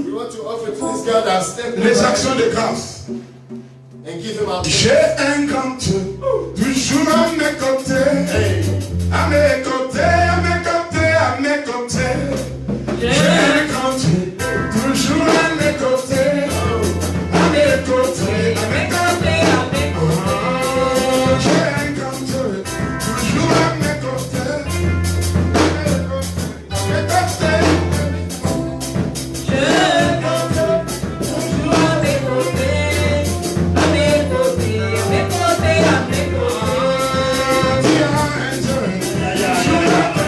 les actions de grâce. J'ai un grand Dieu, toujours à mes côtés. À mes côtés, à mes côtés, à mes côtés. J'ai un grand Dieu, toujours à mes côtés. À mes côtés, à mes côtés, à mes côtés. J'ai un grand Dieu, toujours à mes côtés. À mes côtés. J'ai un grand Dieu, toujours à mes côtés. À mes côtés, à mes côtés, à mes côtés. Tu as un Dieu, toujours à mes côtés.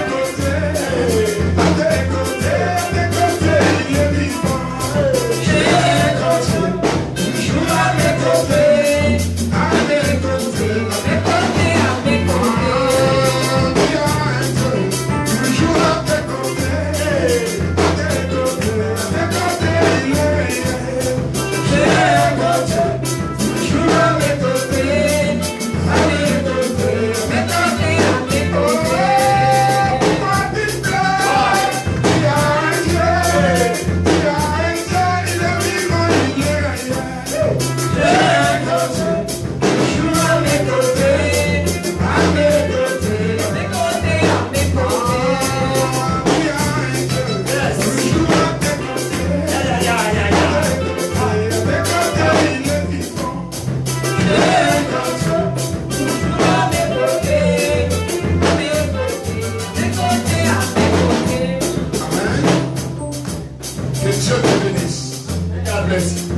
bless you.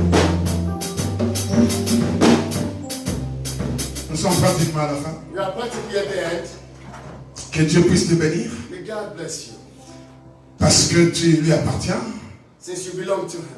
Nous sommes pratiquement à la fin. We are practically at the end. Que Dieu puisse te bénir. May God bless you. Parce que tu lui appartiens. Since you belong to him.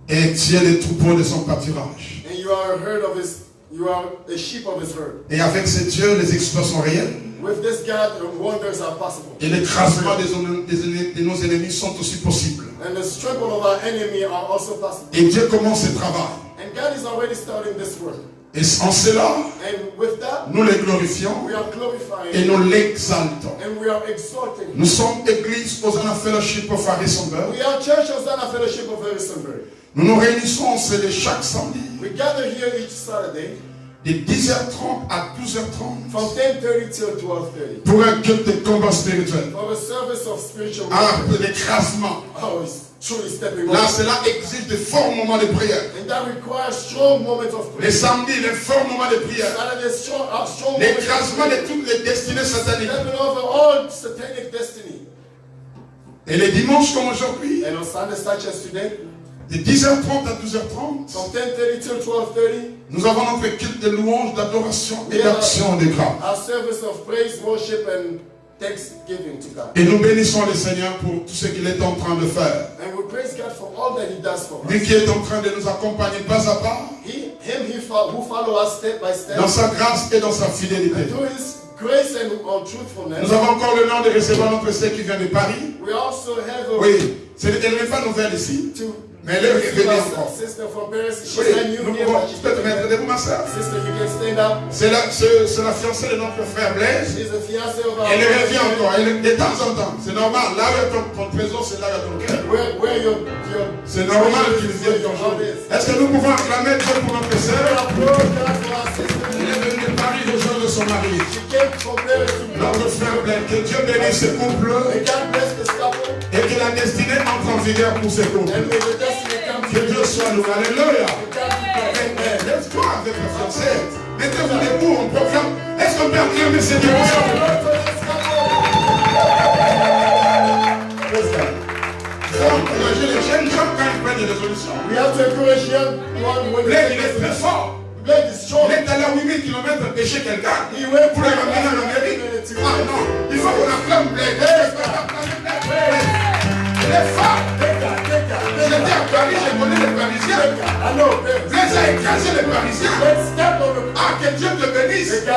Et tu es le troupeau de son pâturage. And you are a herd of his, you are a sheep of his herd. Et avec ce Dieu, les exploits sont réels. With this God, wonders are possible. Et l'écrasement de nos ennemis sont aussi possibles. And the struggle of our enemy are also possible. Et Dieu commence ce travail. And God is already starting this work. Et en cela, And with that, nous les glorifions we are glorifying et nous l'exaltons. and we are exalting. Nous sommes église Hosanna Fellowship of Harrisonburg. We are Church Hosanna Fellowship of Harrisonburg. Nous nous réunissons chaque samedi We gather here each Saturday de 10h30 à 12h30 from 10:30 till 12:30 pour un culte de combat spirituel. for a service of spiritual Ah, warfare. l'écrasement. Oh, it's truly stepping Là, up. cela exige de forts moments de prière. And that requires strong moments of Les prayer. samedis, les forts moments de prière. Saturday, strong moments L'écrasement of de prayer. toutes les destinées sataniques. Stepping over all satanic destiny. Et les dimanches comme aujourd'hui, And on Sunday such as today, de 10h30 à 12h30, from 10:30 till 12:30, nous avons notre culte de louange, d'adoration et d'action de grâce. our service of praise, worship, and thanksgiving to God. Et nous bénissons le Seigneur pour tout ce qu'il est en train de faire. And we praise God for all that He does for Lui us. qui est en train de nous accompagner pas à pas Who follow us step by step. dans sa grâce et dans sa fidélité. And through His grace and truthfulness, Nous avons encore le nom de recevoir notre sœur qui vient de Paris. we also have a Oui, elle n'est pas nouvelle ici, mais elle est revenue encore. sister from Paris. She's Oui, not new nous here, pouvons but she's peut-être mettre debout ma sœur. sister, you can stand up. C'est la fiancée de notre frère Blaise. She's a fiancée of our Elle revient brother. encore, de temps en temps. C'est normal, là où est ton trésor, c'est là où est ton cœur. Where your C'est normal qu'il vienne toujours. Est-ce que nous pouvons acclamer Dieu pour notre sœur? Elle est venue de Paris rejoindre son mari. Notre frère Blaise, que Dieu bénisse ce couple et que la destinée entre en vigueur pour ce couple. Que Dieu soit loué. Alléluia. Laisse-toi avec la fiancée. Mettez-vous debout, on proclame. Est-ce qu'on peut acclamer ces Dieu pour encourager les jeunes gens quand ils prennent des résolutions. We have to encourage young one when Blaise, il est très fort. Blaise is strong. Il est allé à 8000 km pêcher quelqu'un. He went Pour le ramener en Amérique. Ah non, il faut qu'on acclame Blaise. Il est fort. J'étais à Paris, j'ai connu les Parisiens. Blaise a écrasé les Parisiens. Ah, que Dieu te bénisse. Tu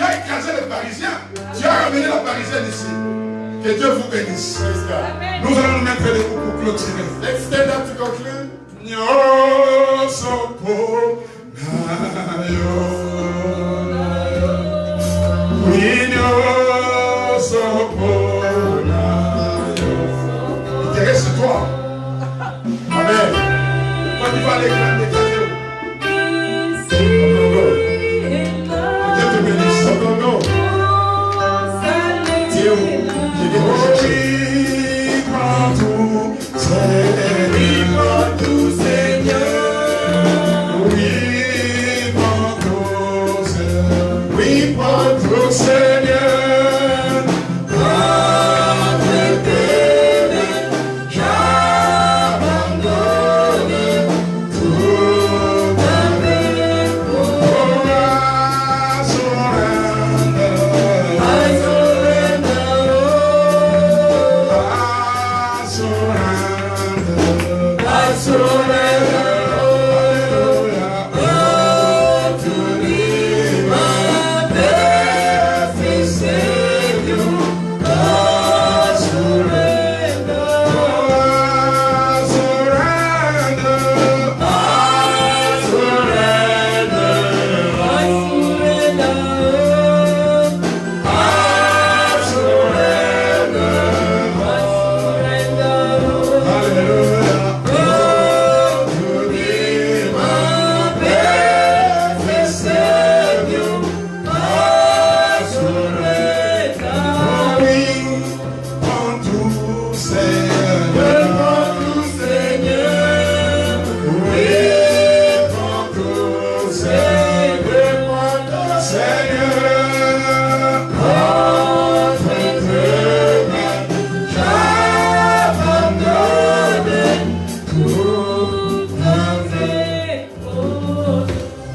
as écrasé les Parisiens. Tu as ramené la Parisienne ici. Que Dieu vous bénisse. Nous allons nous mettre debout pour clôturer. Let's stand up to conclude. Intéresse-toi. Amen. Quand tu vas aller éclater ta vie. Dieu te bénisse. Dieu, je vais te chercher. Seigneur. Oui,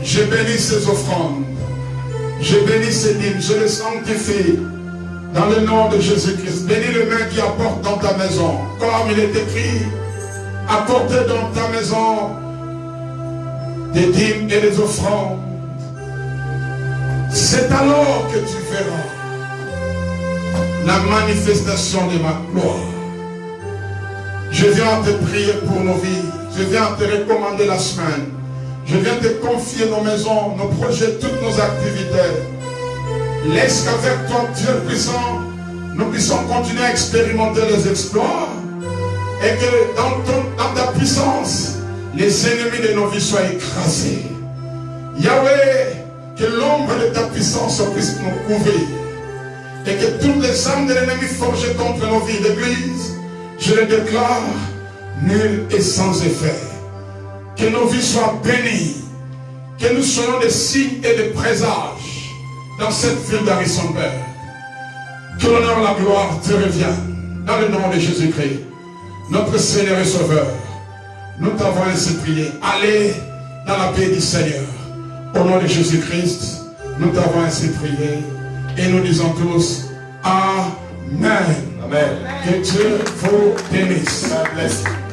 Je bénis ces offrandes. Je bénis ces dîmes. Je les sanctifie. Dans le nom de Jésus-Christ. Bénis le main qui apporte dans ta maison. Comme il est écrit, apportez dans ta maison des dîmes et des offrandes. C'est alors que tu verras la manifestation de ma gloire. Je viens te prier pour nos vies. Je viens te recommander la semaine. Je viens te confier nos maisons, nos projets, toutes nos activités. Laisse qu'avec toi, Dieu puissant, nous puissions continuer à expérimenter les exploits. Et que dans ta puissance, les ennemis de nos vies soient écrasés. Yahweh, que l'ombre de ta puissance puisse nous couvrir. Et que toutes les armes de l'ennemi forgées contre nos vies d'église, je les déclare nulles et sans effet. Que nos vies soient bénies. Que nous soyons des signes et des présages dans cette ville d'Harrisonburg. Que l'honneur et la gloire te reviennent. Dans le nom de Jésus-Christ, notre Seigneur et Sauveur, nous t'avons ainsi prié. Allez dans la paix du Seigneur. Au nom de Jésus-Christ, nous t'avons ainsi prié. Et nous disons tous Amen. Amen. Que Dieu vous bénisse. God bless you.